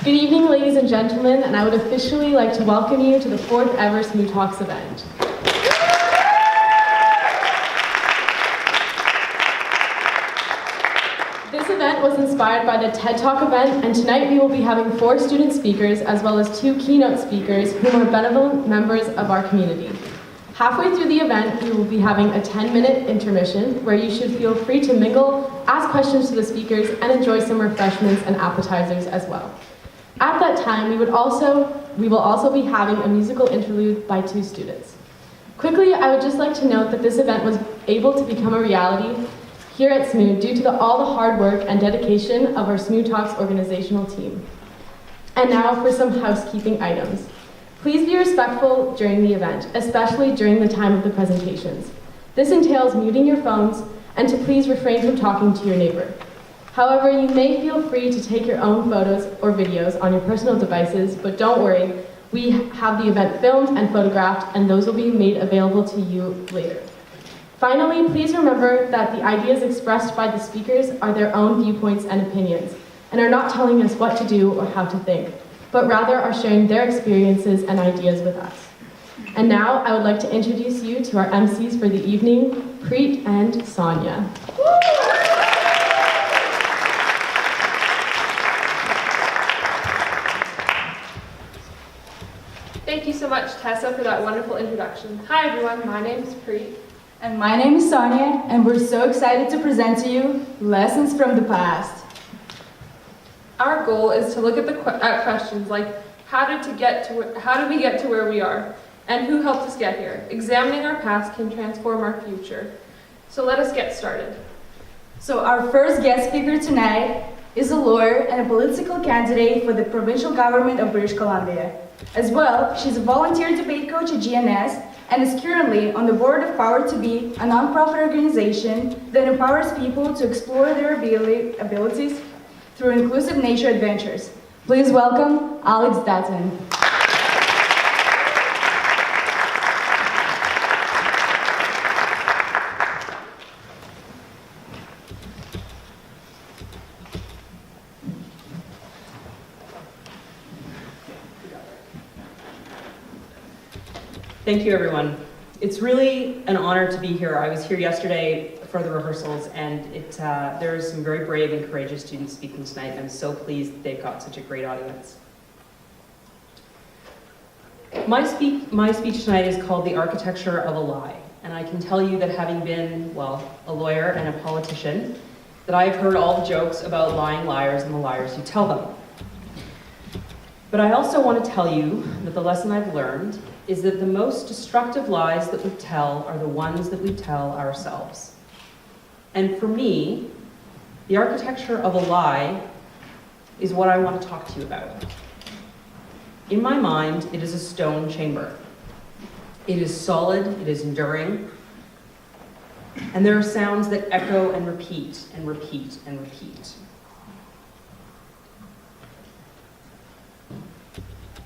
Good evening, ladies and gentlemen, and I would officially like to welcome you to the 4th ever SMUS Talks event. This event was inspired by the TED Talk event, and tonight we will be having 4 student speakers as well as 2 keynote speakers whom are benevolent members of our community. Halfway through the event, we will be having a 10-minute intermission where you should feel free to mingle, ask questions to the speakers, and enjoy some refreshments and appetizers as well. At that time, we will also be having a musical interlude by 2 students. Quickly, I would just like to note that this event was able to become a reality here at SMUS due to all the hard work and dedication of our SMUS Talks organizational team. And now for some housekeeping items. Please be respectful during the event, especially during the time of the presentations. This entails muting your phones and to please refrain from talking to your neighbor. However, you may feel free to take your own photos or videos on your personal devices, but don't worry, we have the event filmed and photographed, and those will be made available to you later. Finally, please remember that the ideas expressed by the speakers are their own viewpoints and opinions, and are not telling us what to do or how to think, but rather are sharing their experiences and ideas with us. And now, I would like to introduce you to our MCs for the evening, Preet and Sonia. Thank you so much, Tessa, for that wonderful introduction. Hi everyone, my name is Preet. And my name is Sonia, and we're so excited to present to you Lessons from the Past. Our goal is to look at questions like, how did we get to where we are? And who helped us get here? Examining our past can transform our future. So let us get started. So our first guest speaker tonight is a lawyer and a political candidate for the provincial government of British Columbia. As well, she's a volunteer debate coach at GNS and is currently on the board of Power to Be, a nonprofit organization that empowers people to explore their abilities through inclusive nature adventures. Please welcome Alex Dutton. Thank you, everyone. It's really an honor to be here. I was here yesterday for the rehearsals, and there are some very brave and courageous students speaking tonight, and I'm so pleased that they've got such a great audience. My speech tonight is called The Architecture of a Lie, and I can tell you that having been, well, a lawyer and a politician, that I've heard all the jokes about lying liars and the liars who tell them. But I also want to tell you that the lesson I've learned is that the most destructive lies that we tell are the ones that we tell ourselves. And for me, the architecture of a lie is what I want to talk to you about. In my mind, it is a stone chamber. It is solid, it is enduring, and there are sounds that echo and repeat and repeat and repeat.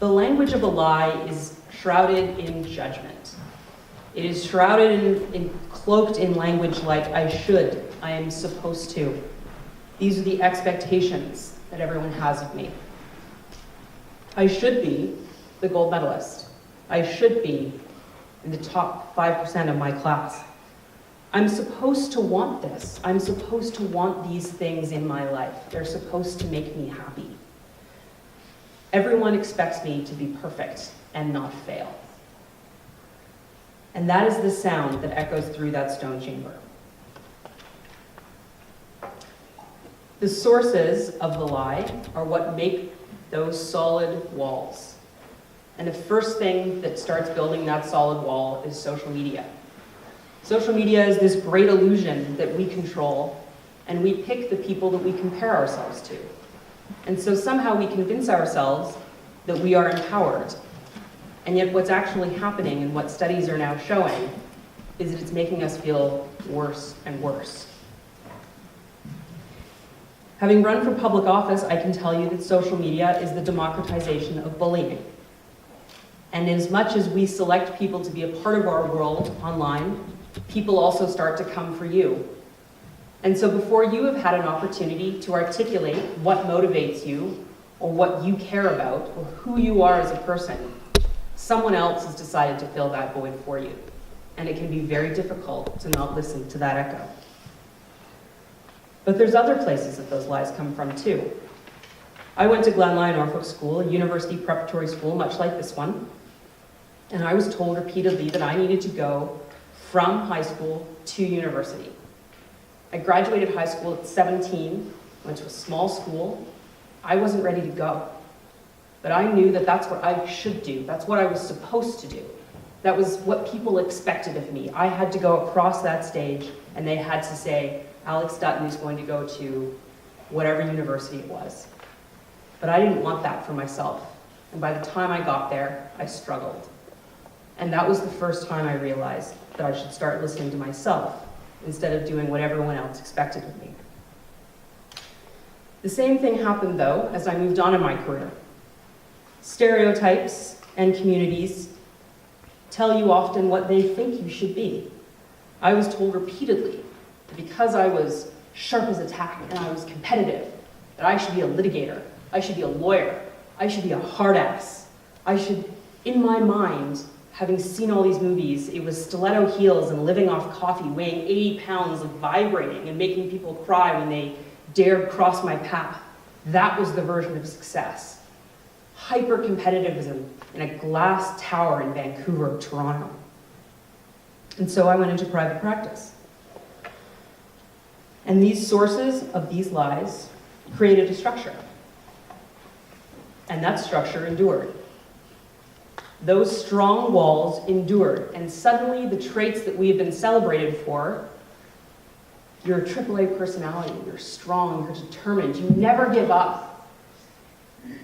The language of a lie is shrouded in judgment. It is shrouded in cloaked in language like I should, I am supposed to. These are the expectations that everyone has of me. I should be the gold medalist. I should be in the top 5% of my class. I'm supposed to want this. I'm supposed to want these things in my life. They're supposed to make me happy. Everyone expects me to be perfect and not fail. And that is the sound that echoes through that stone chamber. The sources of the lie are what make those solid walls. And the first thing that starts building that solid wall is social media. Social media is this great illusion that we control, and we pick the people that we compare ourselves to. And so somehow we convince ourselves that we are empowered. And yet what's actually happening, and what studies are now showing, is that it's making us feel worse and worse. Having run for public office, I can tell you that social media is the democratization of bullying. And as much as we select people to be a part of our world online, people also start to come for you. And so before you have had an opportunity to articulate what motivates you, or what you care about, or who you are as a person, someone else has decided to fill that void for you. And it can be very difficult to not listen to that echo. But there's other places that those lies come from too. I went to Glen Lyon Norfolk School, a university preparatory school, much like this one, and I was told repeatedly that I needed to go from high school to university. I graduated high school at 17, went to a small school. I wasn't ready to go. But I knew that that's what I should do. That's what I was supposed to do. That was what people expected of me. I had to go across that stage, and they had to say, Alex Dutton is going to go to whatever university it was. But I didn't want that for myself. And by the time I got there, I struggled. And that was the first time I realized that I should start listening to myself instead of doing what everyone else expected of me. The same thing happened, though, as I moved on in my career. Stereotypes and communities tell you often what they think you should be. I was told repeatedly that because I was sharp as a tack and I was competitive, that I should be a litigator, I should be a lawyer, I should be a hard ass. I should, in my mind, having seen all these movies, it was stiletto heels and living off coffee, weighing 80 pounds of vibrating and making people cry when they dared cross my path. That was the version of success. Hyper-competitivism in a glass tower in Vancouver or Toronto. And so I went into private practice. And these sources of these lies created a structure. And that structure endured. Those strong walls endured, and suddenly the traits that we have been celebrated for, you're a AAA personality, you're strong, you're determined, you never give up.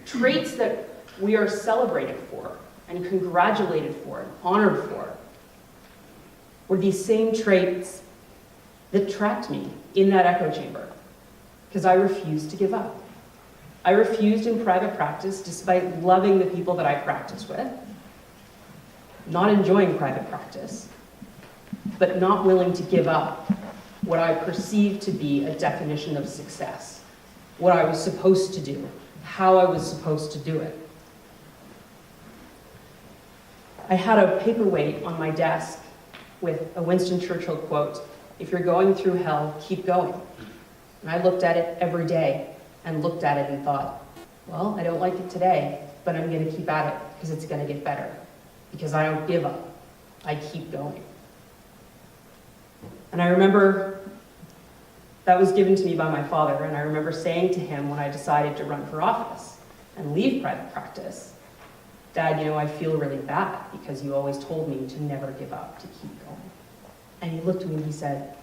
Traits that we are celebrated for, and congratulated for, and honored for, were these same traits that trapped me in that echo chamber, because I refused to give up. I refused in private practice, despite loving the people that I practiced with, not enjoying private practice, but not willing to give up what I perceived to be a definition of success, what I was supposed to do, how I was supposed to do it. I had a paperweight on my desk with a Winston Churchill quote, "If you're going through hell, keep going." And I looked at it every day and looked at it and thought, well, I don't like it today, but I'm going to keep at it because it's going to get better. Because I don't give up. I keep going. And I remember that was given to me by my father, and I remember saying to him when I decided to run for office and leave private practice, "Dad, you know, I feel really bad because you always told me to never give up, to keep going." And he looked at me and he said,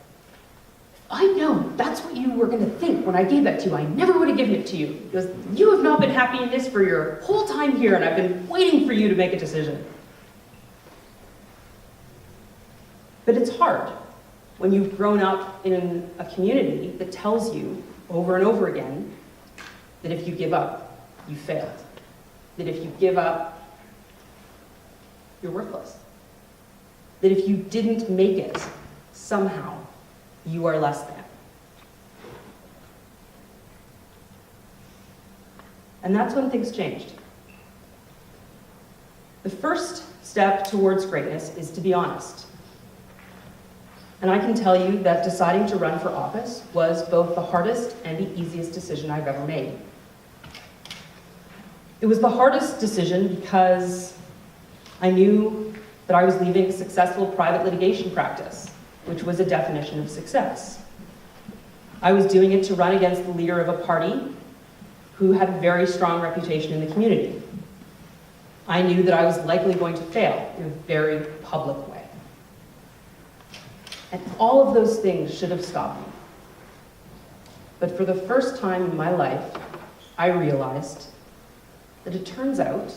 "If I'd known that's what you were going to think when I gave that to you, I never would have given it to you. Because you have not been happy in this for your whole time here, and I've been waiting for you to make a decision." But it's hard when you've grown up in a community that tells you over and over again that if you give up, you failed. That if you give up, you're worthless. That if you didn't make it, somehow, you are less than. And that's when things changed. The first step towards greatness is to be honest. And I can tell you that deciding to run for office was both the hardest and the easiest decision I've ever made. It was the hardest decision because I knew that I was leaving a successful private litigation practice, which was a definition of success. I was doing it to run against the leader of a party who had a very strong reputation in the community. I knew that I was likely going to fail in a very public way. And all of those things should have stopped me. But for the first time in my life, I realized that it turns out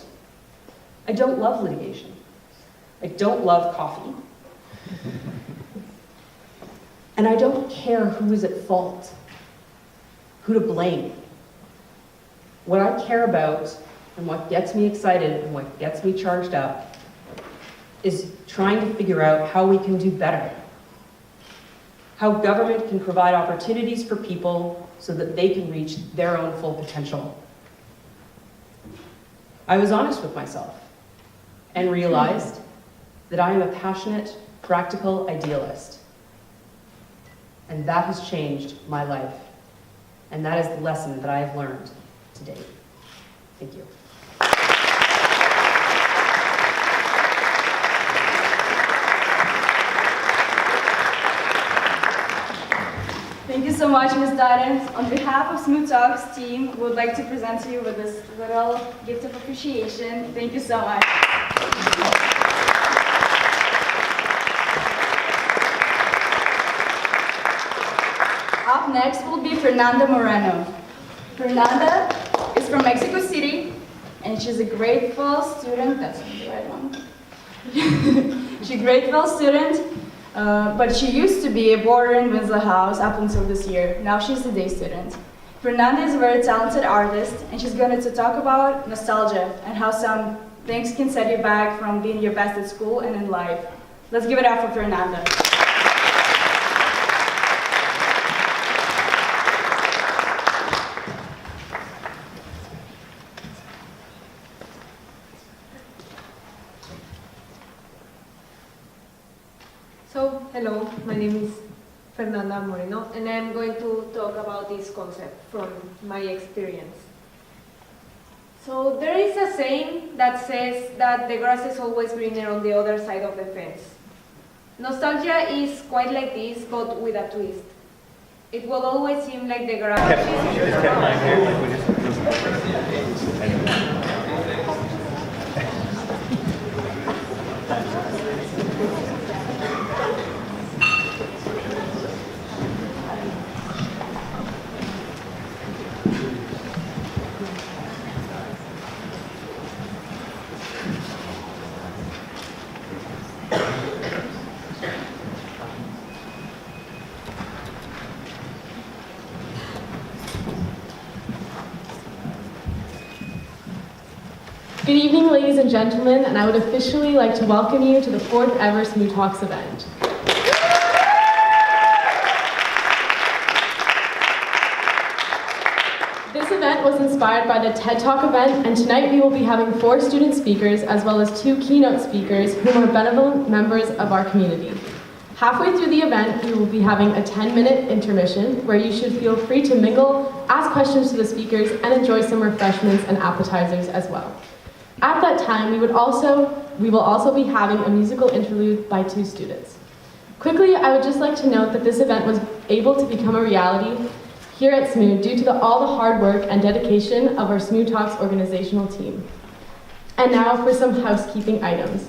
I don't love litigation. I don't love coffee. And I don't care who is at fault, who to blame. What I care about and what gets me excited and what gets me charged up is trying to figure out how we can do better. How government can provide opportunities for people so that they can reach their own full potential. I was honest with myself and realized that I am a passionate, practical idealist. And that has changed my life. And that is the lesson that I have learned to date. Thank you. Thank you so much, Ms. Dutton. On behalf of SMUS Talks team, we would like to present to you with this little gift of appreciation. Thank you so much. Up next will be Fernanda Moreno. Fernanda is from Mexico City, and she's a grade 12 student. That's the right one. She's a grade 12 student. But she used to be a boarder in Winslow House up until this year. Now she's a day student. Fernanda is a very talented artist, and she's going to talk about nostalgia and how some things can set you back from being your best at school and in life. Let's give it up for Fernanda. So, hello, my name is Fernanda Moreno, and I'm going to talk about this concept from my experience. So, there is a saying that says that the grass is always greener on the other side of the fence. Nostalgia is quite like this, but with a twist. It will always seem like the grass Good evening, ladies and gentlemen, and I would officially like to welcome you to the 4th ever SMUS Talks event. This event was inspired by the TED Talk event, and tonight we will be having 4 student speakers as well as 2 keynote speakers whom are benevolent members of our community. Halfway through the event, we will be having a 10-minute intermission where you should feel free to mingle, ask questions to the speakers, and enjoy some refreshments and appetizers as well. At that time, we will also be having a musical interlude by 2 students. Quickly, I would just like to note that this event was able to become a reality here at SMU due to all the hard work and dedication of our SMUS Talks organizational team. And now for some housekeeping items.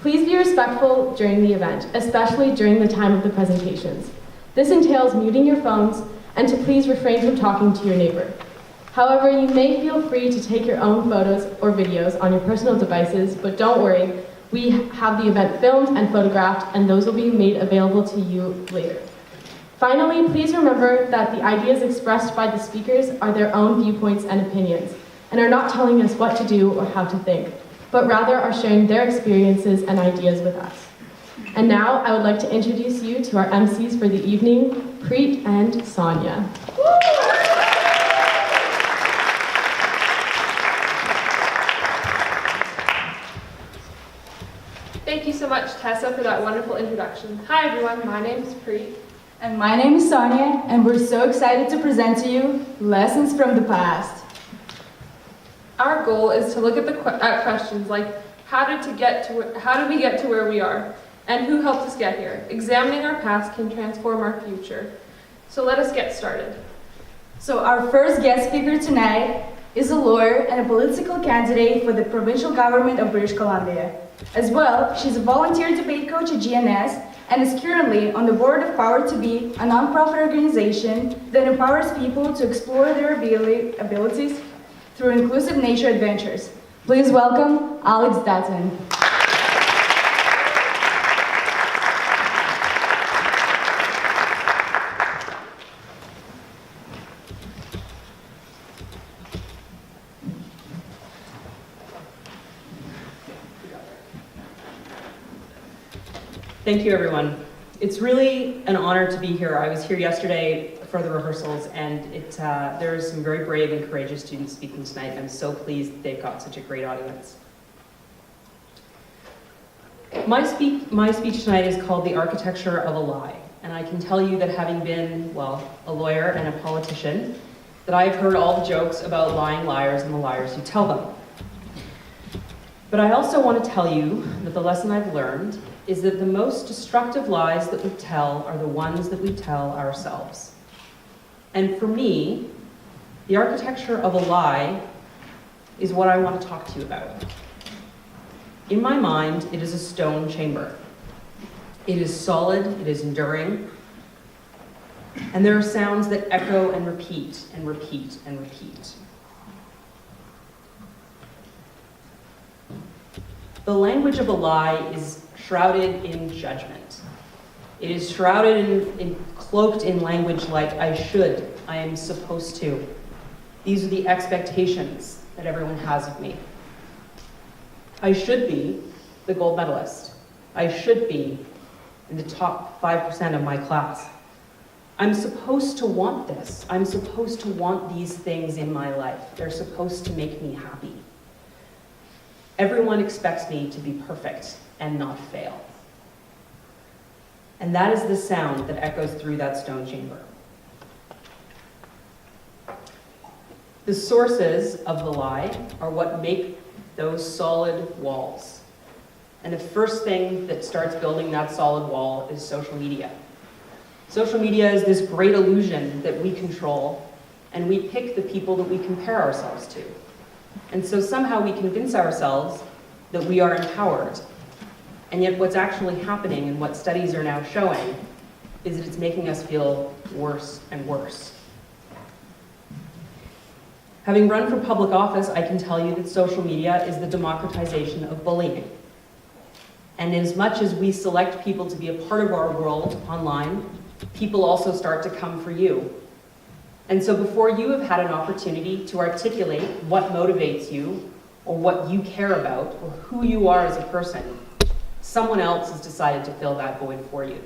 Please be respectful during the event, especially during the time of the presentations. This entails muting your phones and to please refrain from talking to your neighbor. However, you may feel free to take your own photos or videos on your personal devices, but don't worry, we have the event filmed and photographed, and those will be made available to you later. Finally, please remember that the ideas expressed by the speakers are their own viewpoints and opinions, and are not telling us what to do or how to think, but rather are sharing their experiences and ideas with us. And now, I would like to introduce you to our MCs for the evening, Preet and Sonia. Thank you so much, Tessa, for that wonderful introduction. Hi, everyone. My name is Preet. And my name is Sonia, and we're so excited to present to you Lessons from the Past. Our goal is to look at questions like how did we get to where we are, and who helped us get here. Examining our past can transform our future. So let us get started. So our first guest speaker tonight is a lawyer and a political candidate for the provincial government of British Columbia. As well, she's a volunteer debate coach at GNS and is currently on the board of Power to Be, a nonprofit organization that empowers people to explore their abilities through inclusive nature adventures. Please welcome Alex Dutton. Thank you, everyone. It's really an honor to be here. I was here yesterday for the rehearsals, and there's some very brave and courageous students speaking tonight, and I'm so pleased that they've got such a great audience. My speech tonight is called The Architecture of a Lie, and I can tell you that having been, well, a lawyer and a politician, that I've heard all the jokes about lying liars and the liars who tell them. But I also want to tell you that the lesson I've learned is that the most destructive lies that we tell are the ones that we tell ourselves. And for me, the architecture of a lie is what I want to talk to you about. In my mind, it is a stone chamber. It is solid, it is enduring, and there are sounds that echo and repeat and repeat and repeat. The language of a lie is shrouded in judgment. It is shrouded in cloaked in language like I should, I am supposed to. These are the expectations that everyone has of me. I should be the gold medalist. I should be in the top 5% of my class. I'm supposed to want this. I'm supposed to want these things in my life. They're supposed to make me happy. Everyone expects me to be perfect and not fail. And that is the sound that echoes through that stone chamber. The sources of the lie are what make those solid walls. And the first thing that starts building that solid wall is social media. Social media is this great illusion that we control, and we pick the people that we compare ourselves to. And so somehow we convince ourselves that we are empowered. And yet what's actually happening, and what studies are now showing, is that it's making us feel worse and worse. Having run for public office, I can tell you that social media is the democratization of bullying. And as much as we select people to be a part of our world online, people also start to come for you. And so before you have had an opportunity to articulate what motivates you, or what you care about, or who you are as a person, someone else has decided to fill that void for you.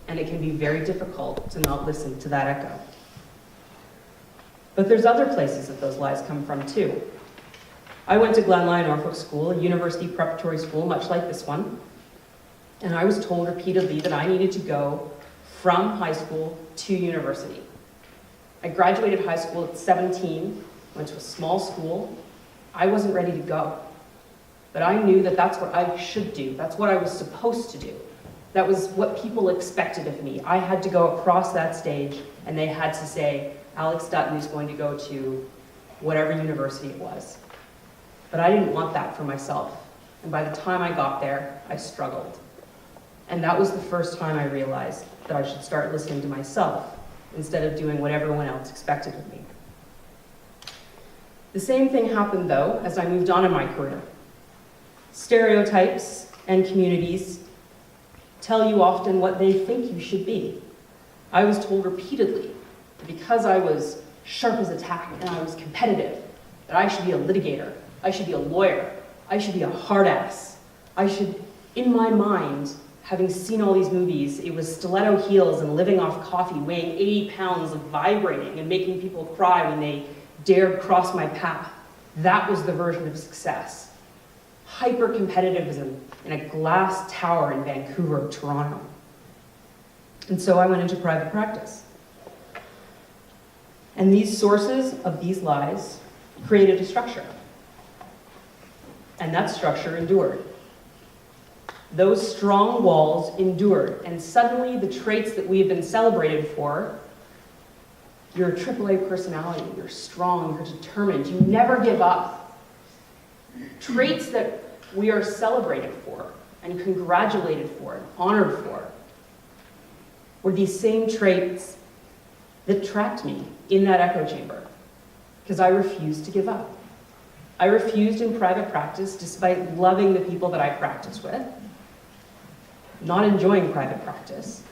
And it can be very difficult to not listen to that echo. But there's other places that those lies come from too. I went to Glenlyon Norfolk School, a university preparatory school, much like this one. And I was told repeatedly that I needed to go from high school to university. I graduated high school at 17, went to a small school. I wasn't ready to go. But I knew that that's what I should do. That's what I was supposed to do. That was what people expected of me. I had to go across that stage, and they had to say, Alex Dutton is going to go to whatever university it was. But I didn't want that for myself. And by the time I got there, I struggled. And that was the first time I realized that I should start listening to myself instead of doing what everyone else expected of me. The same thing happened, though, as I moved on in my career. Stereotypes and communities tell you often what they think you should be. I was told repeatedly that because I was sharp as a tack and I was competitive, that I should be a litigator, I should be a lawyer, I should be a hard ass. I should, in my mind, having seen all these movies, it was stiletto heels and living off coffee, weighing 80 pounds of vibrating and making people cry when they dared cross my path. That was the version of success. Hyper-competitivism in a glass tower in Vancouver or Toronto. And so I went into private practice. And these sources of these lies created a structure. And that structure endured. Those strong walls endured, and suddenly the traits that we have been celebrated for, you're a AAA personality, you're strong, you're determined, you never give up. Traits that we are celebrated for, and congratulated for, and honored for, were these same traits that trapped me in that echo chamber, because I refused to give up. I refused in private practice, despite loving the people that I practice with, not enjoying private practice,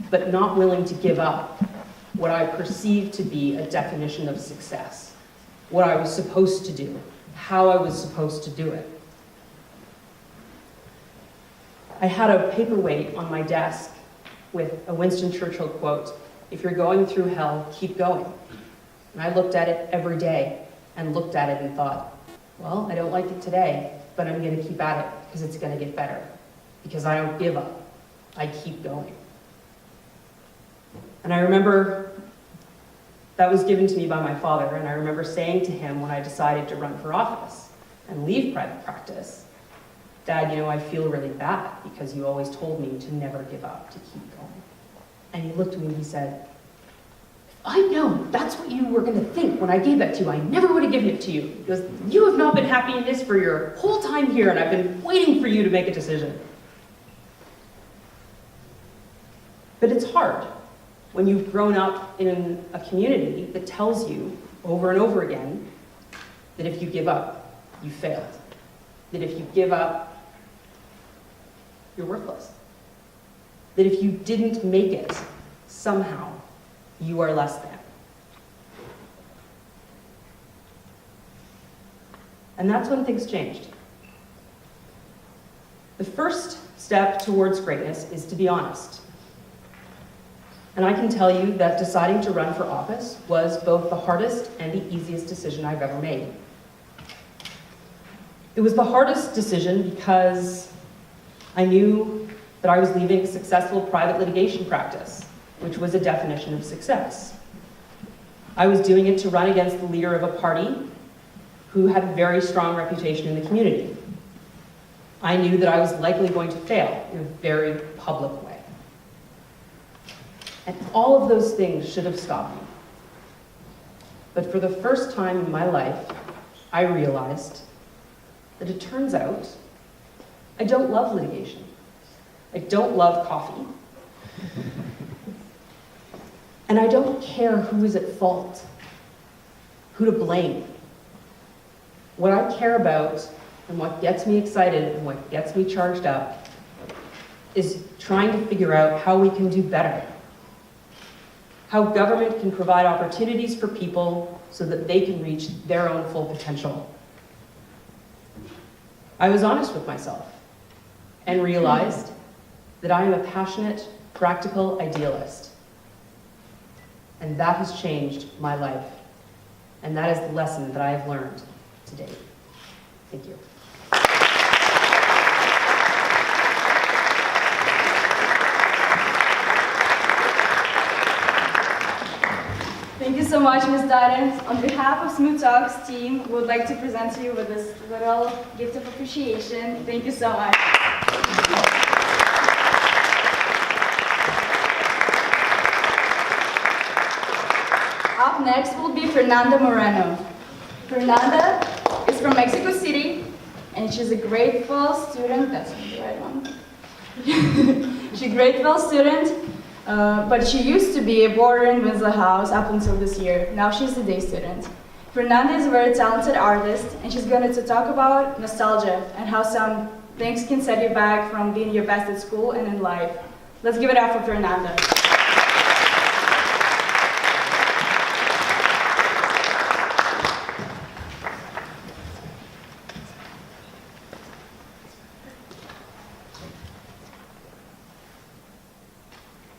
but not willing to give up what I perceived to be a definition of success, what I was supposed to do, how I was supposed to do it. I had a paperweight on my desk with a Winston Churchill quote, If you're going through hell, keep going. And I looked at it every day and looked at it and thought, well, I don't like it today, but I'm going to keep at it because it's going to get better. Because I don't give up. I keep going. And I remember that was given to me by my father, and I remember saying to him when I decided to run for office and leave private practice, Dad, you know, I feel really bad because you always told me to never give up, to keep going. And he looked at me and he said, if I'd known that's what you were going to think when I gave that to you, I never would have given it to you. He goes, you have not been happy in this for your whole time here, and I've been waiting for you to make a decision. But it's hard when you've grown up in a community that tells you over and over again that if you give up, you failed. That if you give up, you're worthless. That if you didn't make it, somehow, you are less than. And that's when things changed. The first step towards greatness is to be honest. And I can tell you that deciding to run for office was both the hardest and the easiest decision I've ever made. It was the hardest decision because I knew that I was leaving a successful private litigation practice, which was a definition of success. I was doing it to run against the leader of a party who had a very strong reputation in the community. I knew that I was likely going to fail in a very public way. And all of those things should have stopped me. But for the first time in my life, I realized that it turns out I don't love litigation. I don't love coffee. And I don't care who is at fault, who to blame. What I care about and what gets me excited and what gets me charged up is trying to figure out how we can do better. How government can provide opportunities for people so that they can reach their own full potential. I was honest with myself and realized that I am a passionate, practical idealist. And that has changed my life. And that is the lesson that I have learned to date. Thank you. Thank you so much, Ms. Dutton. On behalf of SMUS Talks team, we would like to present to you with this little gift of appreciation. Thank you so much. Up next will be Fernanda Moreno. Fernanda is from Mexico City, and she's a grateful student. That's the right one. She's a grateful student. But she used to be a boarder in Winslow House up until this year. Now she's a day student. Fernanda is a very talented artist, and she's going to talk about nostalgia and how some things can set you back from being your best at school and in life. Let's give it up for Fernanda.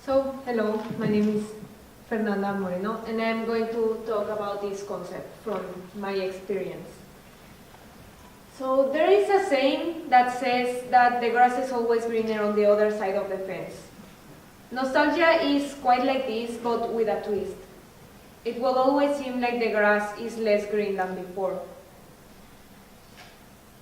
So, hello, my name is Fernanda Moreno, and I'm going to talk about this concept from my experience. So, there is a saying that says that the grass is always greener on the other side of the fence. Nostalgia is quite like this, but with a twist. It will always seem like the grass is less green than before.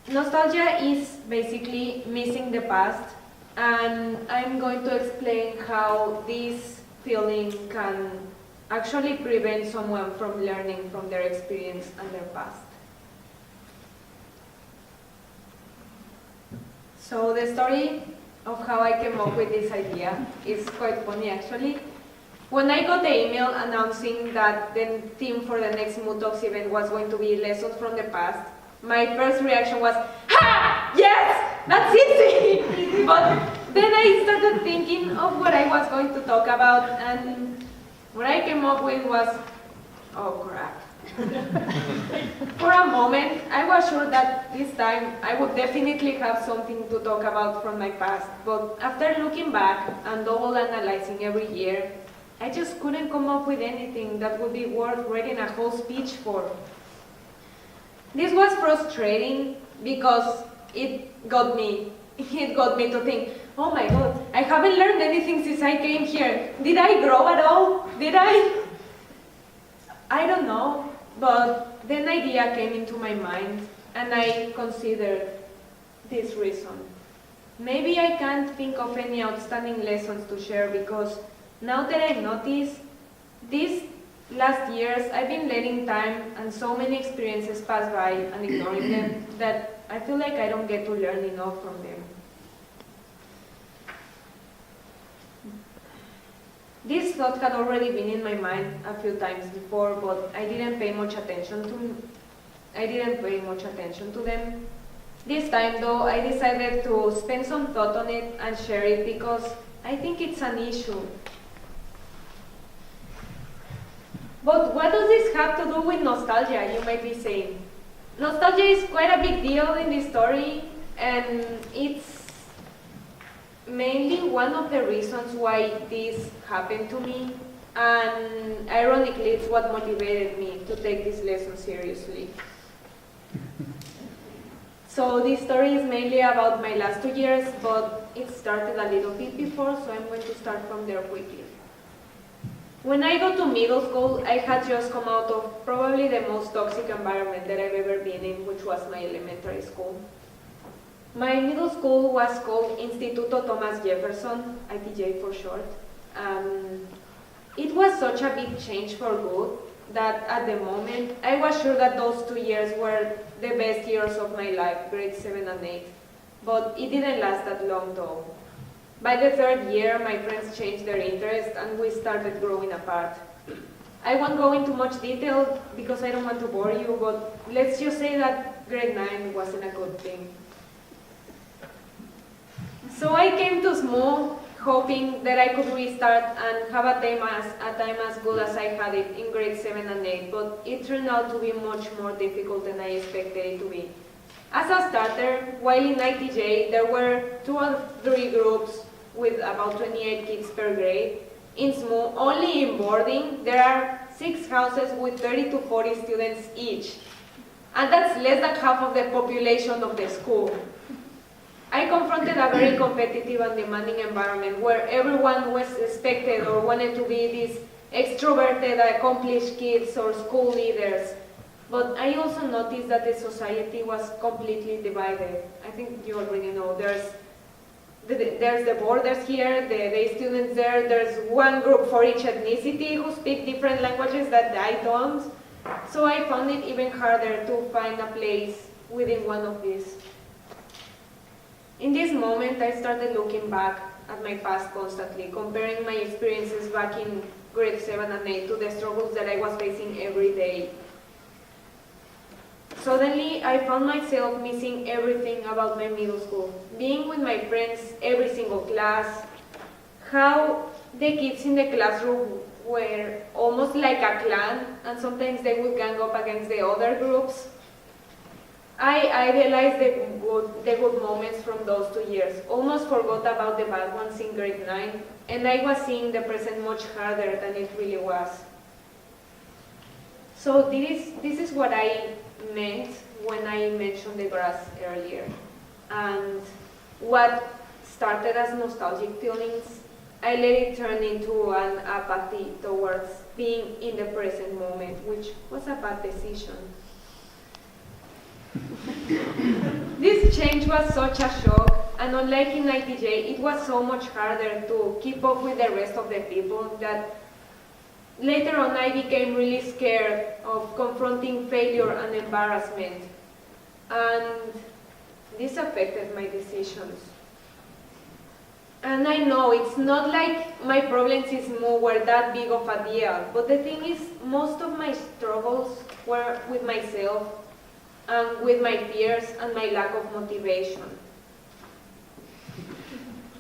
Nostalgia is basically missing the past, and I'm going to explain how this feeling can actually prevent someone from learning from their experience and their past. So the story of how I came up with this idea is quite funny actually. When I got the email announcing that the theme for the next SMUS Talks event was going to be lessons from the past, my first reaction was, ha! Yes! That's easy! But then I started thinking of what I was going to talk about, and what I came up with was, oh crap. For a moment, I was sure that this time I would definitely have something to talk about from my past, but after looking back and double analyzing every year, I just couldn't come up with anything that would be worth writing a whole speech for. This was frustrating because it got me to think, oh my god, I haven't learned anything since I came here. Did I grow at all? Did I? I don't know, but then an idea came into my mind and I considered this reason. Maybe I can't think of any outstanding lessons to share because now that I've noticed, these last years I've been letting time and so many experiences pass by and ignoring them that I feel like I don't get to learn enough from them. This thought had already been in my mind a few times before, but I didn't pay much attention to them. This time though, I decided to spend some thought on it and share it because I think it's an issue. But what does this have to do with nostalgia, you might be saying? Nostalgia is quite a big deal in this story, and it's mainly one of the reasons why this happened to me, and ironically, it's what motivated me to take this lesson seriously. So this story is mainly about my last 2 years, but it started a little bit before, so I'm going to start from there quickly. When I got to middle school, I had just come out of probably the most toxic environment that I've ever been in, which was my elementary school. My middle school was called Instituto Thomas Jefferson, ITJ for short. It was such a big change for good that at the moment, I was sure that those 2 years were the best years of my life, grades 7 and 8. But it didn't last that long though. By the 3rd year, my friends changed their interest and we started growing apart. I won't go into much detail because I don't want to bore you, but let's just say that grade 9 wasn't a good thing. So I came to SMUS hoping that I could restart and have a time as good as I had it in grades 7 and 8, but it turned out to be much more difficult than I expected it to be. As a starter, while in ITJ there were 2 or 3 groups with about 28 kids per grade. In SMUS, only in boarding, there are 6 houses with 30 to 40 students each. And that's less than half of the population of the school. I confronted a very competitive and demanding environment where everyone was expected or wanted to be these extroverted, accomplished kids or school leaders. But I also noticed that the society was completely divided. I think you already know. There's the boarders here, the day students there. There's one group for each ethnicity who speak different languages that I don't. So I found it even harder to find a place within one of these. In this moment, I started looking back at my past constantly, comparing my experiences back in grade 7 and 8 to the struggles that I was facing every day. Suddenly, I found myself missing everything about my middle school. Being with my friends every single class, how the kids in the classroom were almost like a clan, and sometimes they would gang up against the other groups. I idealized the good moments from those 2 years, almost forgot about the bad ones in grade 9, and I was seeing the present much harder than it really was. So this is what I meant when I mentioned the grass earlier. And what started as nostalgic feelings, I let it turn into an apathy towards being in the present moment, which was a bad decision. This change was such a shock, and unlike in ITJ, it was so much harder to keep up with the rest of the people that later on I became really scared of confronting failure and embarrassment, and this affected my decisions. And I know it's not like my problems in SMUS were that big of a deal, but the thing is, most of my struggles were with myself, and with my fears and my lack of motivation.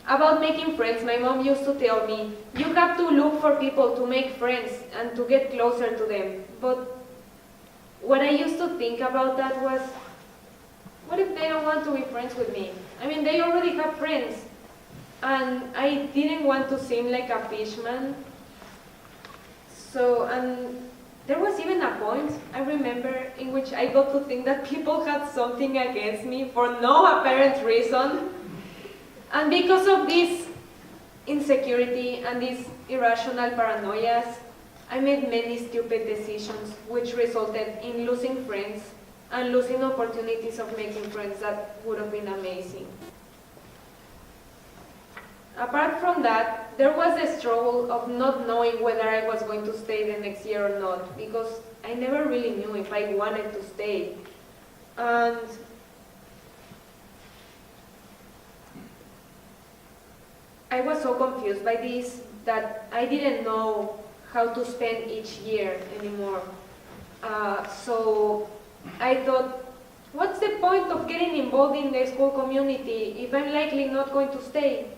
About making friends, my mom used to tell me, you have to look for people to make friends and to get closer to them. But what I used to think about that was, what if they don't want to be friends with me? I mean, they already have friends. And I didn't want to seem like a fishman. And there was even a point, I remember, in which I got to think that people had something against me for no apparent reason. And because of this insecurity and these irrational paranoias, I made many stupid decisions which resulted in losing friends and losing opportunities of making friends that would have been amazing. Apart from that, there was the struggle of not knowing whether I was going to stay the next year or not, because I never really knew if I wanted to stay. And I was so confused by this that I didn't know how to spend each year anymore. So I thought, what's the point of getting involved in the school community if I'm likely not going to stay?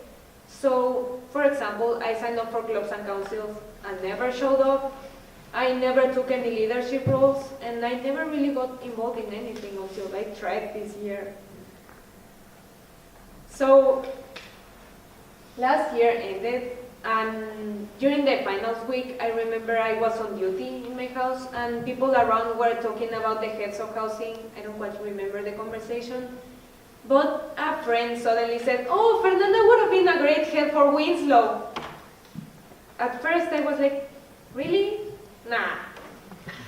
So, for example, I signed up for clubs and councils and never showed up. I never took any leadership roles, and I never really got involved in anything until I tried this year. So, last year ended, and during the finals week, I remember I was on duty in my house, and people around were talking about the heads of housing. I don't quite remember the conversation. But a friend suddenly said, "Oh, Fernanda would have been a great head for Winslow." At first I was like, really? Nah.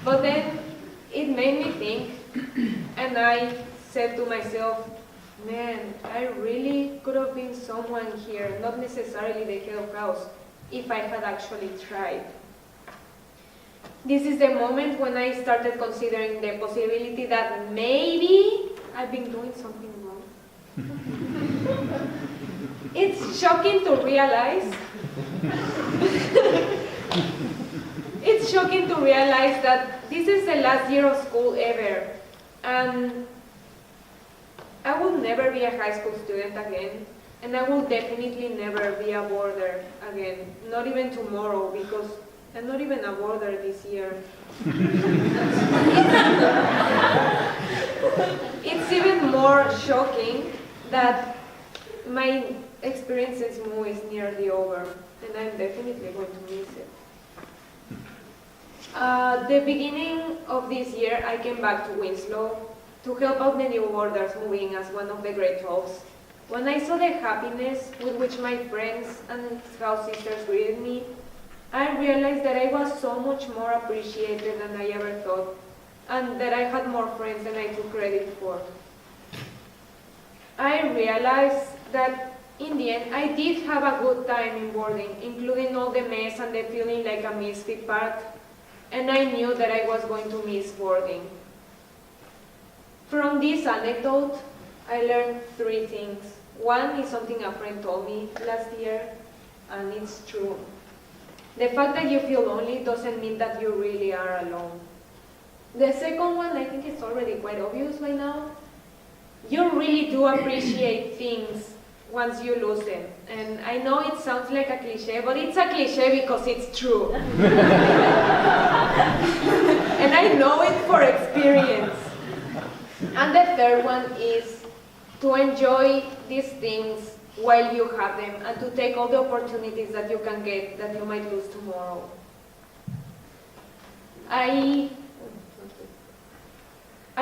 But then it made me think, and I said to myself, man, I really could have been someone here, not necessarily the head of house, if I had actually tried. This is the moment when I started considering the possibility that maybe I've been doing something wrong. It's shocking to realize that this is the last year of school ever, and I will never be a high school student again, and I will definitely never be a boarder again, not even tomorrow, because I'm not even a boarder this year. It's even more shocking that my experience at SMUS is nearly over, and I'm definitely going to miss it. The beginning of this year, I came back to Winslow to help out the new boarders moving as one of the grade 12s. When I saw the happiness with which my friends and house sisters greeted me, I realized that I was so much more appreciated than I ever thought, and that I had more friends than I took credit for. I realized that in the end, I did have a good time in boarding, including all the mess and the feeling like a misfit part, and I knew that I was going to miss boarding. From this anecdote, I learned 3 things. One is something a friend told me last year, and it's true. The fact that you feel lonely doesn't mean that you really are alone. The second one, I think it's already quite obvious by now. You really do appreciate things once you lose them. And I know it sounds like a cliche, but it's a cliche because it's true. And I know it for experience. And the third one is to enjoy these things while you have them, and to take all the opportunities that you can get that you might lose tomorrow. I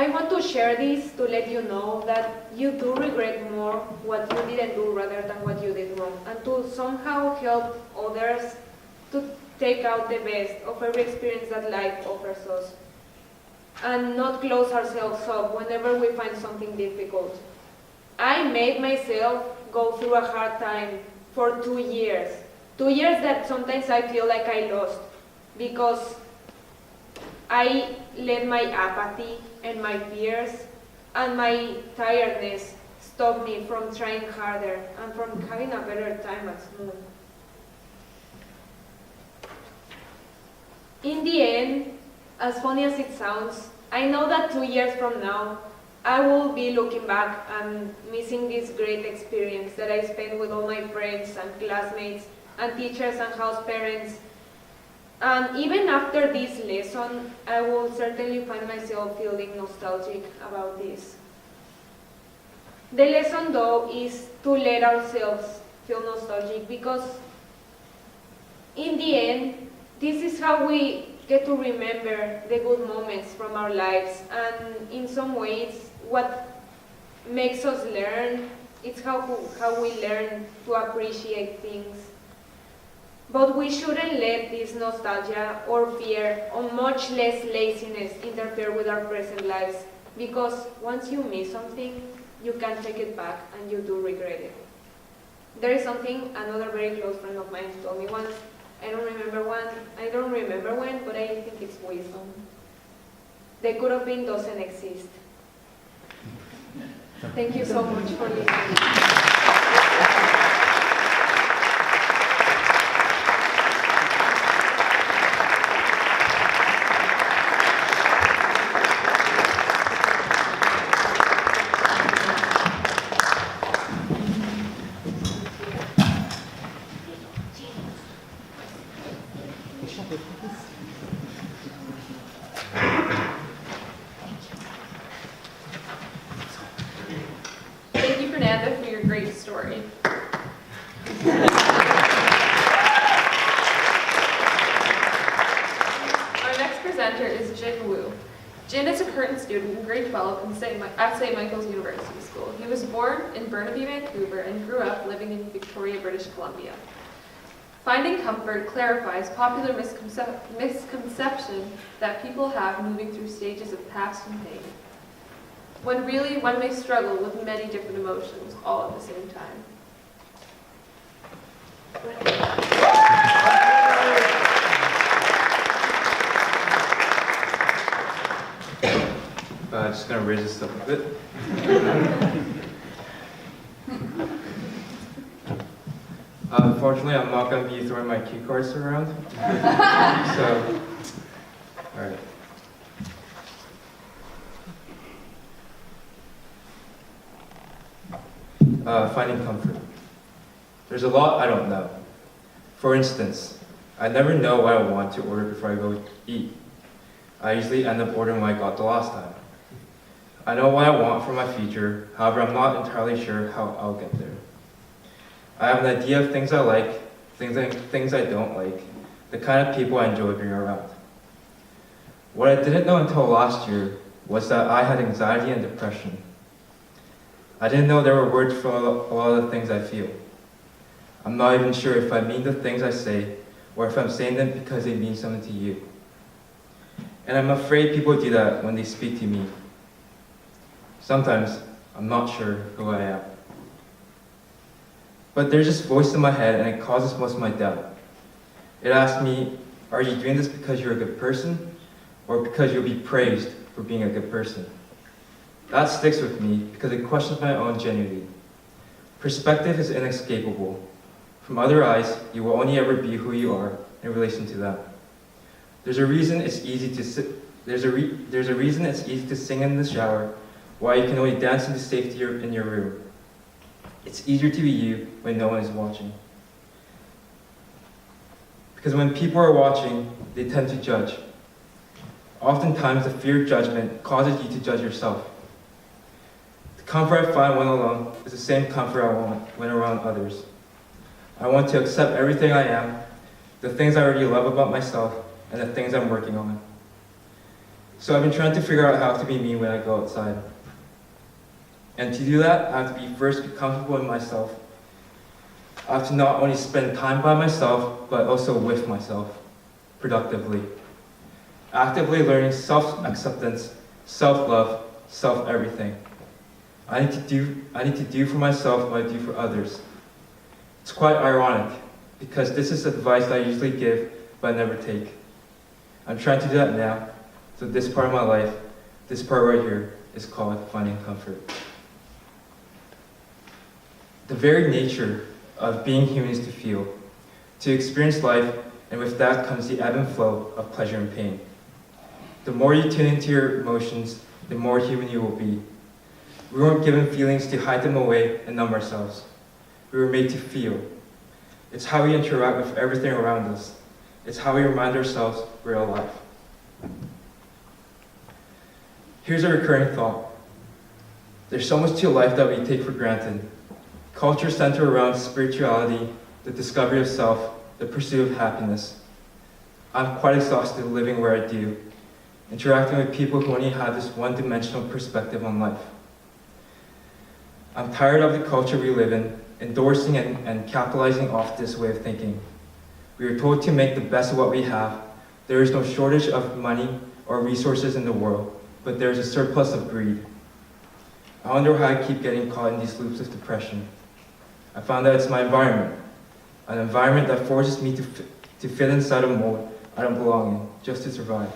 want to share this to let you know that you do regret more what you didn't do rather than what you did wrong, and to somehow help others to take out the best of every experience that life offers us, and not close ourselves up whenever we find something difficult. I made myself go through a hard time for 2 years. 2 years that sometimes I feel like I lost, because I let my apathy and my fears and my tiredness stop me from trying harder and from having a better time at SMUS. In the end, as funny as it sounds, I know that 2 years from now, I will be looking back and missing this great experience that I spent with all my friends and classmates and teachers and house parents. And even after this lesson, I will certainly find myself feeling nostalgic about this. The lesson, though, is to let ourselves feel nostalgic, because in the end, this is how we get to remember the good moments from our lives, and in some ways what makes us learn, it's how we learn to appreciate things. But we shouldn't let this nostalgia or fear, or much less laziness, interfere with our present lives, because once you miss something, you can't take it back and you do regret it. There is something another very close friend of mine told me once. I don't remember when, but I think it's wisdom. The could have been doesn't exist. Thank you so much for listening. Thank you, Fernanda, for your great story. Our next presenter is Jin Wu. Jin is a current student in grade 12 at St. Michael's University School. He was born in Burnaby, Vancouver, and grew up living in Victoria, British Columbia. Finding comfort clarifies popular misconception that people have moving through stages of past and pain, when really one may struggle with many different emotions all at the same time. Just gonna raise this up a bit. Unfortunately, I'm not gonna be throwing my cue cards around. So, all right. Finding comfort. There's a lot I don't know. For instance, I never know what I want to order before I go eat. I usually end up ordering what I got the last time. I know what I want for my future, however I'm not entirely sure how I'll get there. I have an idea of things I like, things I don't like, the kind of people I enjoy being around. What I didn't know until last year was that I had anxiety and depression. I didn't know there were words for a lot of the things I feel. I'm not even sure if I mean the things I say, or if I'm saying them because they mean something to you. And I'm afraid people do that when they speak to me. Sometimes I'm not sure who I am. But there's this voice in my head, and it causes most of my doubt. It asks me, are you doing this because you're a good person, or because you'll be praised for being a good person? That sticks with me because it questions my own genuinity. Perspective is inescapable. From other eyes, you will only ever be who you are in relation to them. There's a reason it's easy to sing in the shower, while you can only dance in the safety in your room. It's easier to be you when no one is watching. Because when people are watching, they tend to judge. Oftentimes, the fear of judgment causes you to judge yourself. The comfort I find when alone is the same comfort I want when around others. I want to accept everything I am, the things I already love about myself, and the things I'm working on. So I've been trying to figure out how to be me when I go outside. And to do that, I have to first be comfortable in myself. I have to not only spend time by myself, but also with myself, productively. Actively learning self-acceptance, self-love, self-everything. I need to do for myself what I do for others. It's quite ironic, because this is advice that I usually give, but I never take. I'm trying to do that now, so this part of my life, this part right here, is called finding comfort. The very nature of being human is to feel, to experience life, and with that comes the ebb and flow of pleasure and pain. The more you tune into your emotions, the more human you will be. We weren't given feelings to hide them away and numb ourselves. We were made to feel. It's how we interact with everything around us. It's how we remind ourselves we're alive. Here's a recurring thought. There's so much to life that we take for granted. Culture centered around spirituality, the discovery of self, the pursuit of happiness. I'm quite exhausted living where I do, interacting with people who only have this one-dimensional perspective on life. I'm tired of the culture we live in, endorsing and capitalizing off this way of thinking. We are told to make the best of what we have. There is no shortage of money or resources in the world, but there is a surplus of greed. I wonder how I keep getting caught in these loops of depression. I found that it's my environment, an environment that forces me to fit inside a mold I don't belong in, just to survive.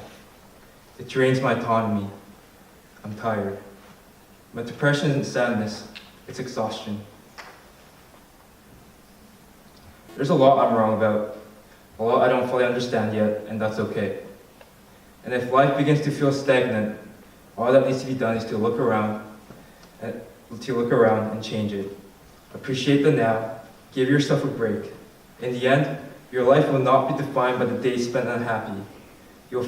It drains my autonomy. I'm tired. But depression isn't sadness, it's exhaustion. There's a lot I'm wrong about, a lot I don't fully understand yet, and that's okay. And if life begins to feel stagnant, all that needs to be done is to look around and change it. Appreciate the now, give yourself a break. In the end, your life will not be defined by the days spent unhappy. You will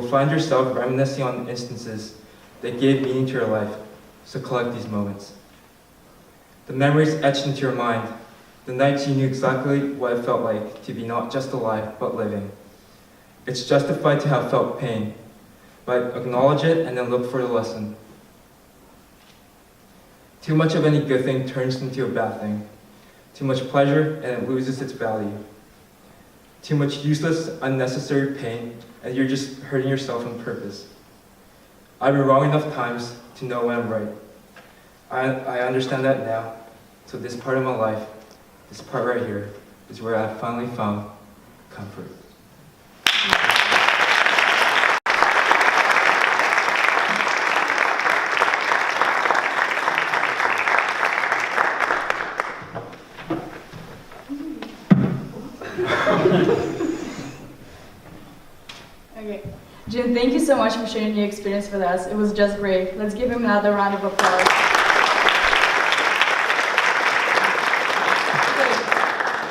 find yourself reminiscing on instances that gave meaning to your life, so collect these moments. The memories etched into your mind, the nights you knew exactly what it felt like to be not just alive, but living. It's justified to have felt pain, but acknowledge it and then look for the lesson. Too much of any good thing turns into a bad thing. Too much pleasure and it loses its value. Too much useless, unnecessary pain and you're just hurting yourself on purpose. I've been wrong enough times to know when I'm right. I understand that now, so this part of my life, this part right here, is where I finally found comfort. Okay. Jin, thank you so much for sharing your experience with us. It was just great. Let's give him another round of applause.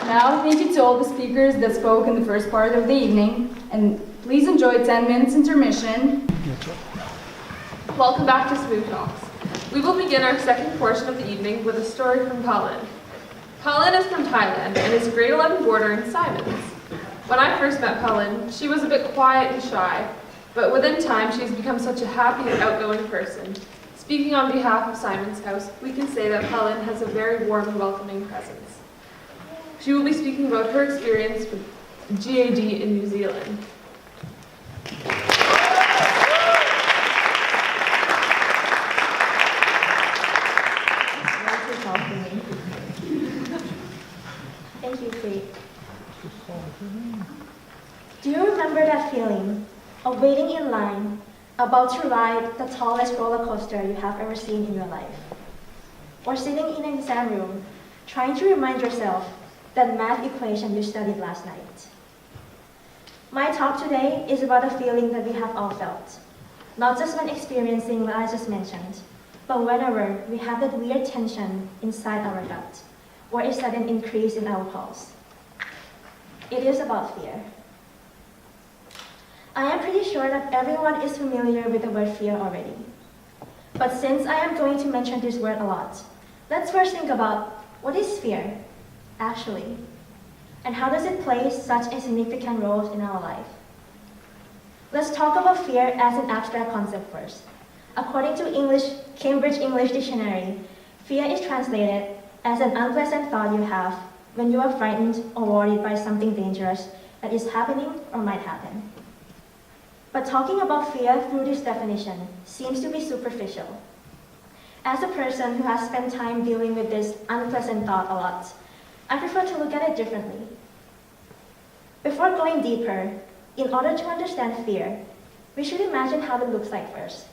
Now, thank you to all the speakers that spoke in the first part of the evening, and please enjoy 10 minutes intermission. Welcome back to SMUS Talks. We will begin our second portion of the evening with a story from Colin. Colin is from Thailand and is grade 11 boarder in Simons. When I first met Colin, she was a bit quiet and shy, but within time she has become such a happy and outgoing person. Speaking on behalf of Simon's House, we can say that Colin has a very warm and welcoming presence. She will be speaking about her experience with GAD in New Zealand. Thank you, Kate. Do you remember that feeling of waiting in line, about to ride the tallest roller coaster you have ever seen in your life? Or sitting in an exam room, trying to remind yourself that math equation you studied last night? My talk today is about a feeling that we have all felt, not just when experiencing what I just mentioned, but whenever we have that weird tension inside our gut, or a sudden increase in our pulse. It is about fear. I am pretty sure that everyone is familiar with the word fear already. But since I am going to mention this word a lot, let's first think about what is fear, actually, and how does it play such a significant role in our life. Let's talk about fear as an abstract concept first. According to Cambridge English Dictionary, fear is translated as an unpleasant thought you have when you are frightened or worried by something dangerous that is happening or might happen. But talking about fear through this definition seems to be superficial. As a person who has spent time dealing with this unpleasant thought a lot, I prefer to look at it differently. Before going deeper, in order to understand fear, we should imagine how it looks like first.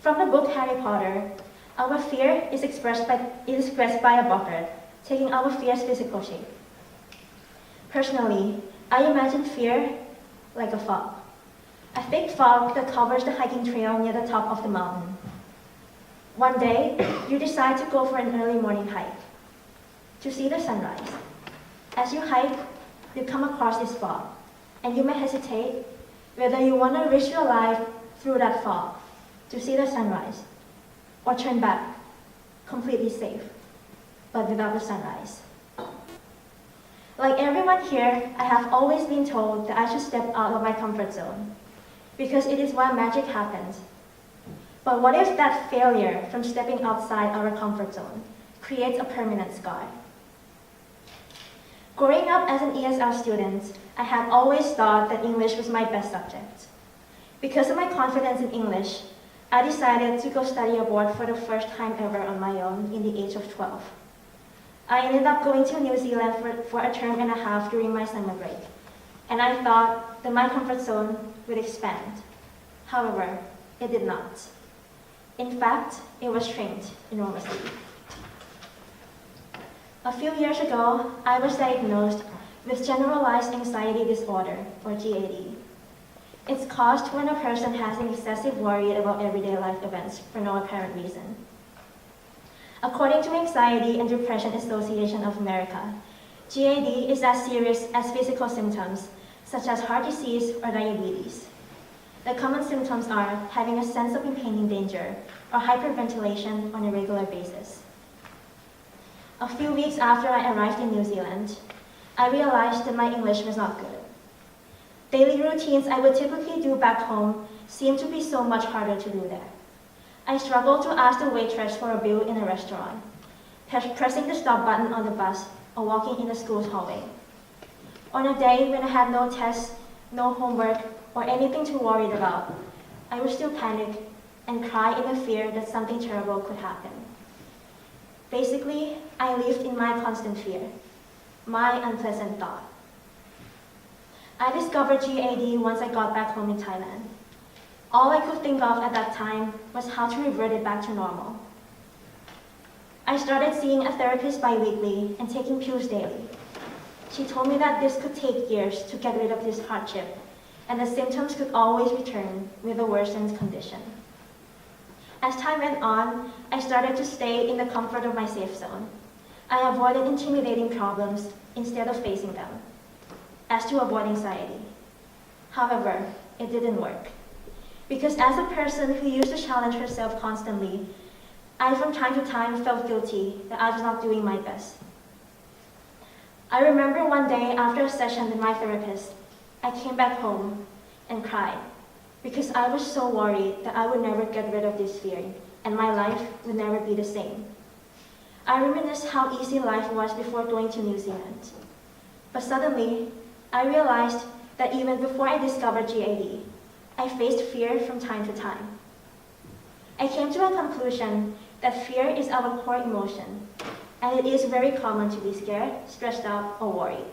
From the book Harry Potter, our fear is expressed by a bucket, taking our fear's physical shape. Personally, I imagine fear like a fog. A thick fog that covers the hiking trail near the top of the mountain. One day, you decide to go for an early morning hike to see the sunrise. As you hike, you come across this fog, and you may hesitate whether you want to risk your life through that fog to see the sunrise, or turn back, completely safe, but without the sunrise. Like everyone here, I have always been told that I should step out of my comfort zone, because it is where magic happens. But what if that failure from stepping outside our comfort zone creates a permanent scar? Growing up as an ESL student, I had always thought that English was my best subject. Because of my confidence in English, I decided to go study abroad for the first time ever on my own in the age of 12. I ended up going to New Zealand for a term and a half during my summer break, and I thought that my comfort zone would expand. However, it did not. In fact, it was shrinked enormously. A few years ago, I was diagnosed with generalized anxiety disorder, or GAD. It's caused when a person has an excessive worry about everyday life events for no apparent reason. According to Anxiety and Depression Association of America, GAD is as serious as physical symptoms, such as heart disease or diabetes. The common symptoms are having a sense of impending danger or hyperventilation on a regular basis. A few weeks after I arrived in New Zealand, I realized that my English was not good. Daily routines I would typically do back home seemed to be so much harder to do there. I struggled to ask the waitress for a bill in a restaurant, pressing the stop button on the bus, or walking in the school's hallway. On a day when I had no tests, no homework, or anything to worry about, I would still panic and cry in the fear that something terrible could happen. Basically, I lived in my constant fear, my unpleasant thought. I discovered GAD once I got back home in Thailand. All I could think of at that time was how to revert it back to normal. I started seeing a therapist bi-weekly and taking pills daily. She told me that this could take years to get rid of this hardship, and the symptoms could always return with a worsened condition. As time went on, I started to stay in the comfort of my safe zone. I avoided intimidating problems instead of facing them, as to avoid anxiety. However, it didn't work. Because as a person who used to challenge herself constantly, I from time to time felt guilty that I was not doing my best. I remember one day after a session with my therapist, I came back home and cried because I was so worried that I would never get rid of this fear and my life would never be the same. I reminisced how easy life was before going to New Zealand. But suddenly, I realized that even before I discovered GAD, I faced fear from time to time. I came to a conclusion that fear is our core emotion, and it is very common to be scared, stressed out, or worried.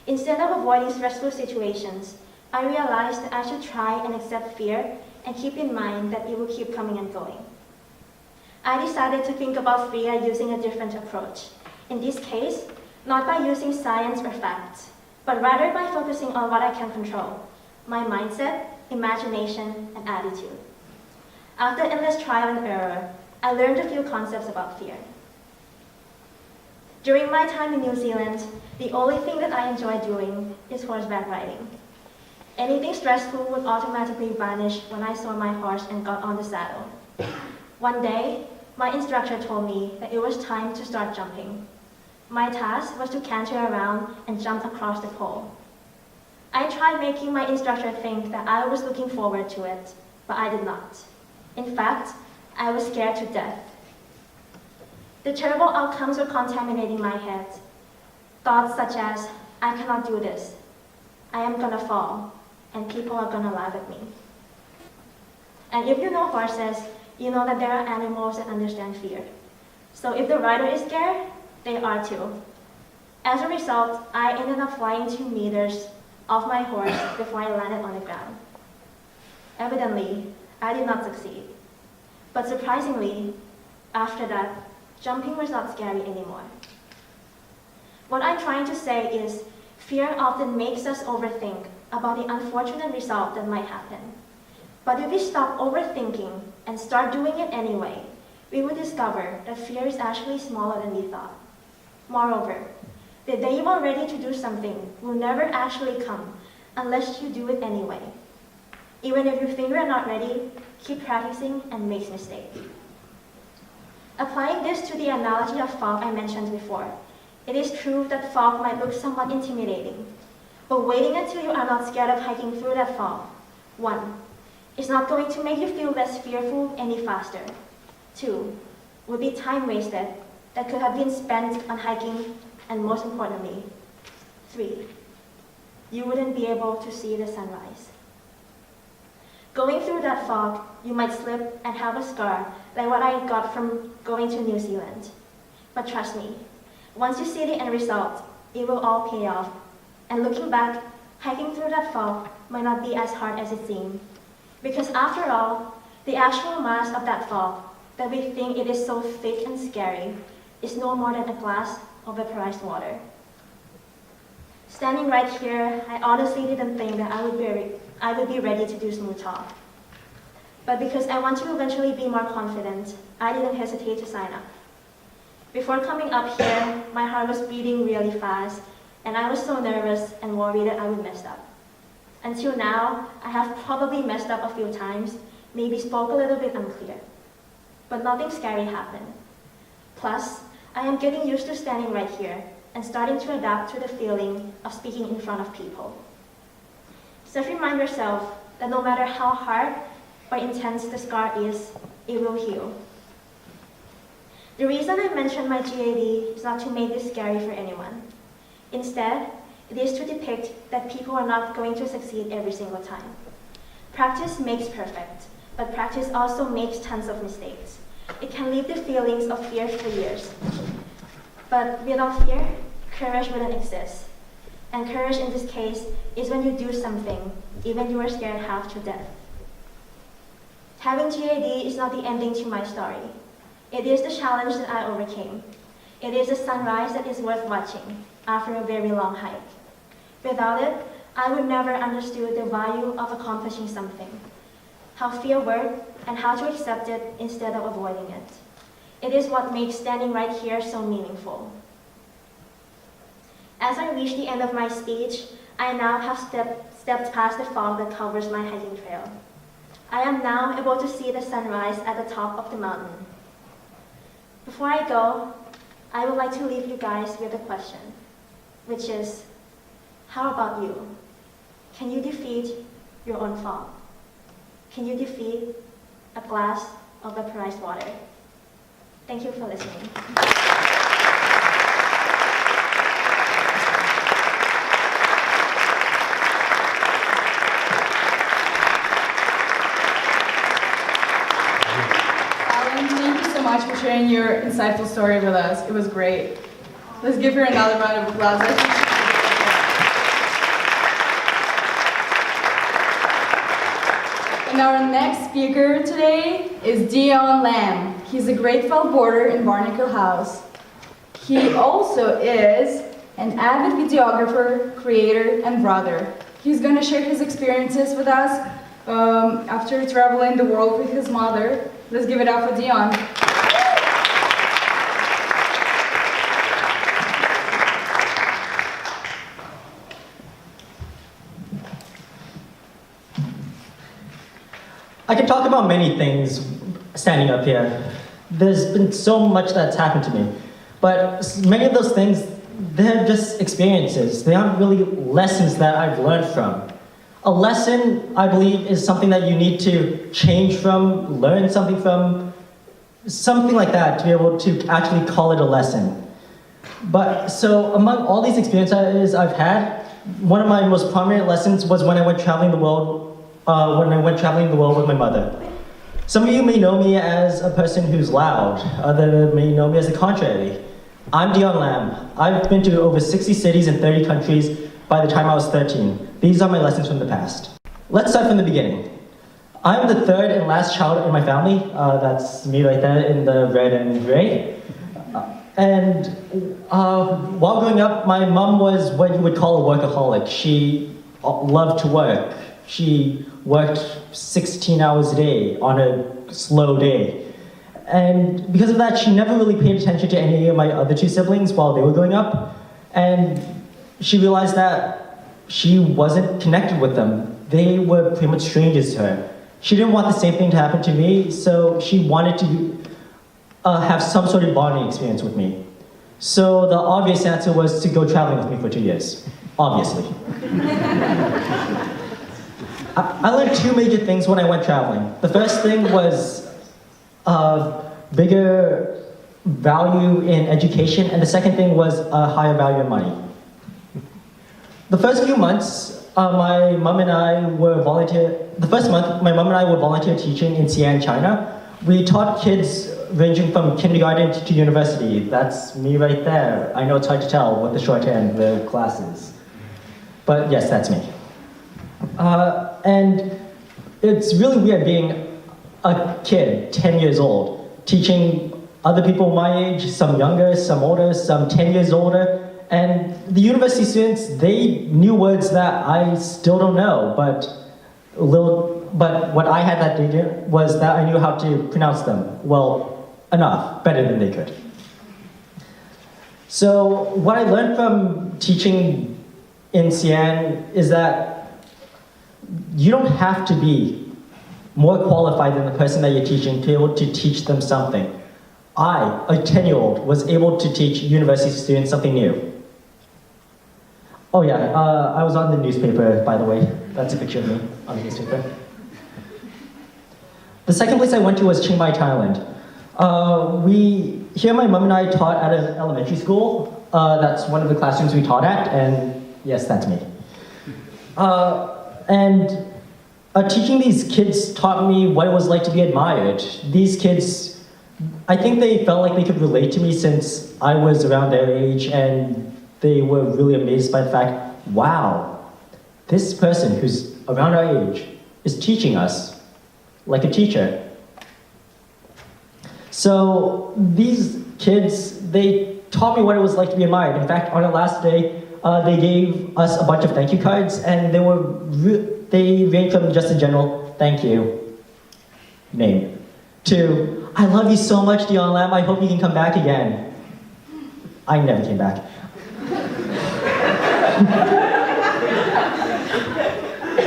Instead of avoiding stressful situations, I realized that I should try and accept fear and keep in mind that it will keep coming and going. I decided to think about fear using a different approach. In this case, not by using science or facts, but rather by focusing on what I can control: my mindset, imagination, and attitude. After endless trial and error, I learned a few concepts about fear. During my time in New Zealand, the only thing that I enjoyed doing is horseback riding. Anything stressful would automatically vanish when I saw my horse and got on the saddle. One day, my instructor told me that it was time to start jumping. My task was to canter around and jump across the pole. I tried making my instructor think that I was looking forward to it, but I did not. In fact, I was scared to death. The terrible outcomes were contaminating my head. Thoughts such as, I cannot do this, I am gonna fall, and people are gonna laugh at me. And if you know horses, you know that there are animals that understand fear. So if the rider is scared, they are too. As a result, I ended up flying 2 meters off my horse before I landed on the ground. Evidently, I did not succeed. But surprisingly, after that, jumping was not scary anymore. What I'm trying to say is, fear often makes us overthink about the unfortunate result that might happen. But if we stop overthinking and start doing it anyway, we will discover that fear is actually smaller than we thought. Moreover, the day you are ready to do something will never actually come unless you do it anyway. Even if you think you are not ready, keep practicing and make mistakes. Applying this to the analogy of fog I mentioned before, It is true that fog might look somewhat intimidating, but waiting until you are not scared of hiking through that fog, 1, it's not going to make you feel less fearful any faster. 2, would be time wasted that could have been spent on hiking, and most importantly, 3, you wouldn't be able to see the sunrise. Going through that fog, you might slip and have a scar like what I got from going to New Zealand. But trust me, once you see the end result, it will all pay off. And looking back, hiking through that fog might not be as hard as it seemed. Because after all, the actual mass of that fog, that we think it is so thick and scary, is no more than a glass of vaporized water. Standing right here, I honestly didn't think that I would be ready to do SMUS Talk. But because I want to eventually be more confident, I didn't hesitate to sign up. Before coming up here, my heart was beating really fast, and I was so nervous and worried that I would mess up. Until now, I have probably messed up a few times, maybe spoke a little bit unclear. But nothing scary happened. Plus, I am getting used to standing right here and starting to adapt to the feeling of speaking in front of people. Just remind yourself that no matter how hard or intense the scar is, it will heal. The reason I mentioned my GAD is not to make this scary for anyone. Instead, it is to depict that people are not going to succeed every single time. Practice makes perfect, but practice also makes tons of mistakes. It can leave the feelings of fear for years. But without fear, courage wouldn't exist. And courage in this case is when you do something, even you are scared half to death. Having GAD is not the ending to my story. It is the challenge that I overcame. It is a sunrise that is worth watching after a very long hike. Without it, I would never understood the value of accomplishing something, how fear worked, and how to accept it instead of avoiding it. It is what makes standing right here so meaningful. As I reach the end of my speech, I now have stepped past the fog that covers my hiking trail. I am now able to see the sunrise at the top of the mountain. Before I go, I would like to leave you guys with a question, which is, how about you? Can you defeat your own fog? Can you defeat a glass of vaporized water? Thank you for listening. Thank you so much for sharing your insightful story with us. It was great. Let's give her another round of applause. And our next speaker today is Dion Lamb. He's a great fellow boarder in Barnacle House. He also is an avid videographer, creator, and brother. He's going to share his experiences with us after traveling the world with his mother. Let's give it up for Dion. I can talk about many things standing up here. There's been so much that's happened to me. But many of those things, they're just experiences. They aren't really lessons that I've learned from. A lesson, I believe, is something that you need to change from, learn something from, something like that to be able to actually call it a lesson. But so among all these experiences I've had, one of my most prominent lessons was when I went traveling the world with my mother. Some of you may know me as a person who's loud. Others may know me as the contrary. I'm Dion Lamb. I've been to over 60 cities and 30 countries by the time I was 13. These are my lessons from the past. Let's start from the beginning. I'm the third and last child in my family. That's me right there in the red and gray. While growing up, my mom was what you would call a workaholic. She loved to work. She worked 16 hours a day on a slow day. And because of that, she never really paid attention to any of my other two siblings while they were growing up. And she realized that she wasn't connected with them. They were pretty much strangers to her. She didn't want the same thing to happen to me, so she wanted to have some sort of bonding experience with me. So the obvious answer was to go traveling with me for 2 years, obviously. I learned two major things when I went traveling. The first thing was bigger value in education, and the second thing was a higher value in money. The first few months, my mom and I were volunteer teaching in Xi'an, China. We taught kids ranging from kindergarten to university. That's me right there. I know it's hard to tell with the shorthand, the classes. But yes, that's me. And it's really weird being a kid, 10 years old, teaching other people my age, some younger, some older, some 10 years older. And the university students, they knew words that I still don't know, but what I had that day was that I knew how to pronounce them. Well, enough, better than they could. So what I learned from teaching in Xi'an is that you don't have to be more qualified than the person that you're teaching to be able to teach them something. I, a 10-year-old, was able to teach university students something new. Oh yeah, I was on the newspaper, by the way. That's a picture of me on the newspaper. The second place I went to was Chiang Mai, Thailand. Here my mom and I taught at an elementary school. That's one of the classrooms we taught at, and yes, that's me. Teaching these kids taught me what it was like to be admired. These kids, I think they felt like they could relate to me since I was around their age, and they were really amazed by the fact, wow, this person who's around our age is teaching us like a teacher. So these kids, they taught me what it was like to be admired. In fact, on our last day, they gave us a bunch of thank you cards, and they ranged from just a general thank you name to, I love you so much, Dion Lamb, I hope you can come back again. I never came back.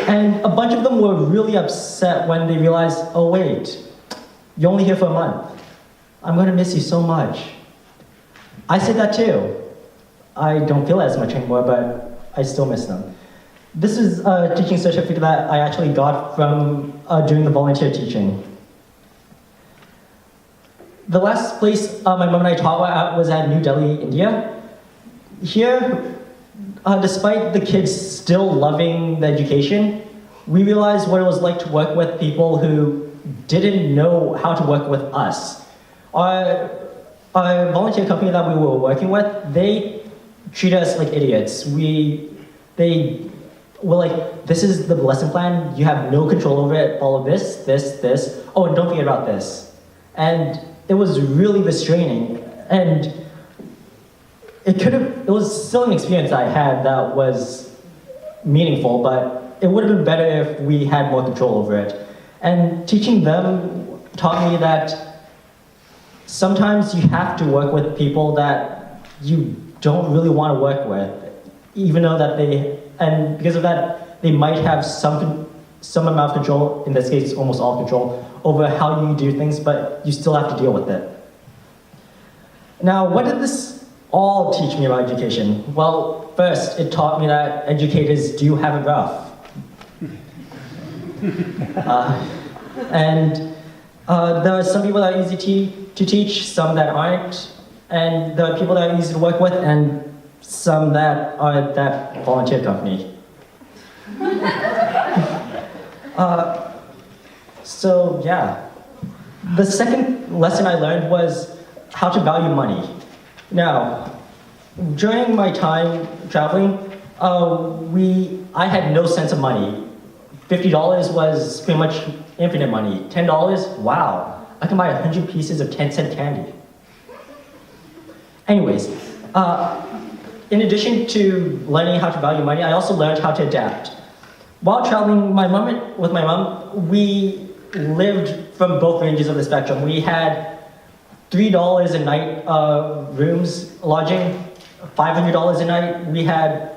And a bunch of them were really upset when they realized, oh wait, you're only here for a month. I'm gonna miss you so much. I said that too. I don't feel as much anymore, but I still miss them. This is a teaching certificate that I actually got from doing the volunteer teaching. The last place my mom and I taught at was at New Delhi, India. Here, despite the kids still loving the education, we realized what it was like to work with people who didn't know how to work with us. Our volunteer company that we were working with, they treated us like idiots. They were like, this is the lesson plan, you have no control over it, follow this, this, oh, and don't forget about this. And it was really restraining, and it was still an experience I had that was meaningful, but it would have been better if we had more control over it. And teaching them taught me that sometimes you have to work with people that you don't really want to work with, even though that and because of that, they might have some amount of control, in this case, almost all control, over how you do things, but you still have to deal with it. Now, what did this all teach me about education? Well, first, it taught me that educators do have it rough. There are some people that are easy to teach, some that aren't, and there are people that are easy to work with, and some that are at that volunteer company. So yeah, the second lesson I learned was how to value money. Now, during my time traveling, I had no sense of money. $50 was pretty much infinite money. $10, wow, I can buy 100 pieces of 10-cent candy. Anyways, in addition to learning how to value money, I also learned how to adapt. While traveling with my mom, we lived from both ranges of the spectrum. We had $3 a night rooms, lodging, $500 a night. We had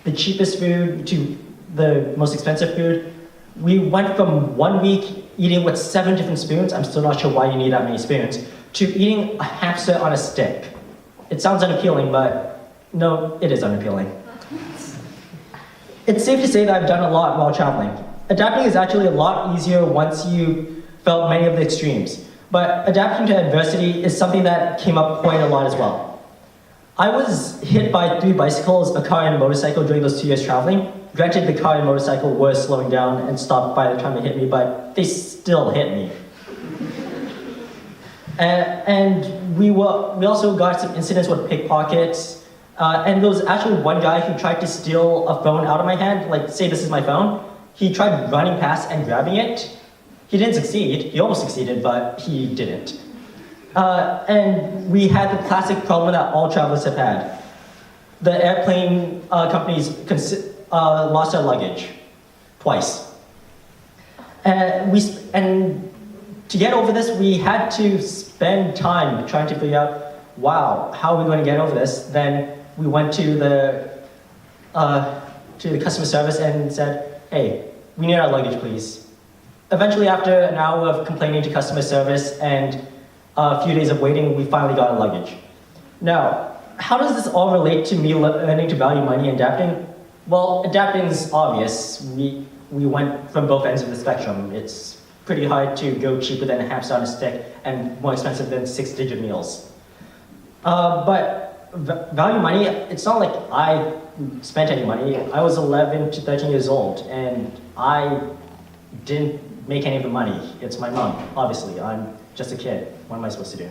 the cheapest food to the most expensive food. We went from 1 week eating with 7 different spoons, I'm still not sure why you need that many spoons, to eating a hamster on a stick. It sounds unappealing, but no, it is unappealing. It's safe to say that I've done a lot while traveling. Adapting is actually a lot easier once you felt many of the extremes, but adapting to adversity is something that came up quite a lot as well. I was hit by 3 bicycles, a car, and a motorcycle during those 2 years traveling. Granted, the car and motorcycle were slowing down and stopped by the time they hit me, but they still hit me. And we also got some incidents with pickpockets, and there was actually one guy who tried to steal a phone out of my hand, like say this is my phone. He tried running past and grabbing it. He didn't succeed. He almost succeeded, but he didn't. And we had the classic problem that all travelers have had. The airplane companies lost their luggage twice. And to get over this, we had to spend time trying to figure out, wow, how are we going to get over this? Then we went to the customer service and said, hey, we need our luggage, please. Eventually, after an hour of complaining to customer service and a few days of waiting, we finally got our luggage. Now, how does this all relate to me learning to value money and adapting? Well, adapting is obvious. We went from both ends of the spectrum. It's pretty hard to go cheaper than a hamster on a stick and more expensive than 6-digit meals. But value money, it's not like I spent any money. I was 11 to 13 years old, and I didn't make any of the money. It's my mom, obviously. I'm just a kid. What am I supposed to do?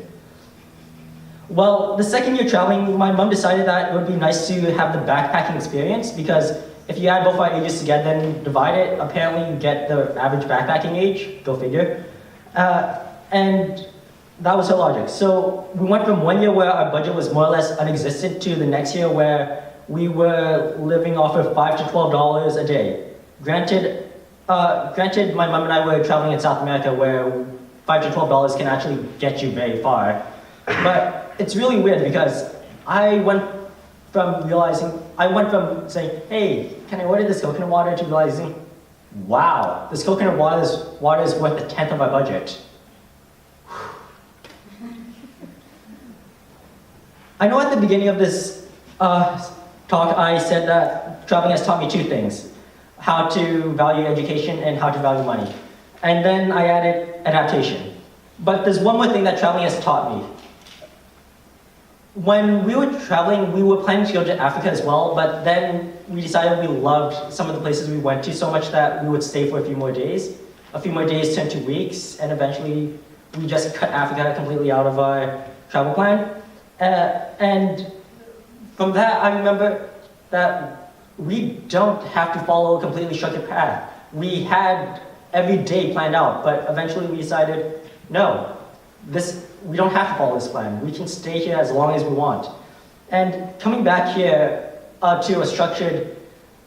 Well, the second year traveling, my mom decided that it would be nice to have the backpacking experience, because if you add both our ages together and divide it, apparently you get the average backpacking age, go figure. And that was her logic. So we went from 1 year where our budget was more or less non-existent to the next year where we were living off of $5 to $12 a day. Granted, my mom and I were traveling in South America where $5 to $12 can actually get you very far. But it's really weird because I went from saying, hey, can I order this coconut water, to realizing, wow, this coconut water is worth 1/10 of our budget. I know at the beginning of this talk, I said that traveling has taught me 2 things: how to value education and how to value money. And then I added adaptation. But there's one more thing that traveling has taught me. When we were traveling, we were planning to go to Africa as well, but then we decided we loved some of the places we went to so much that we would stay for a few more days. A few more days turned to weeks, and eventually we just cut Africa completely out of our travel plan. And from that, I remember that we don't have to follow a completely structured path. We had every day planned out, but eventually we decided, no, we don't have to follow this plan. We can stay here as long as we want. And coming back here to a structured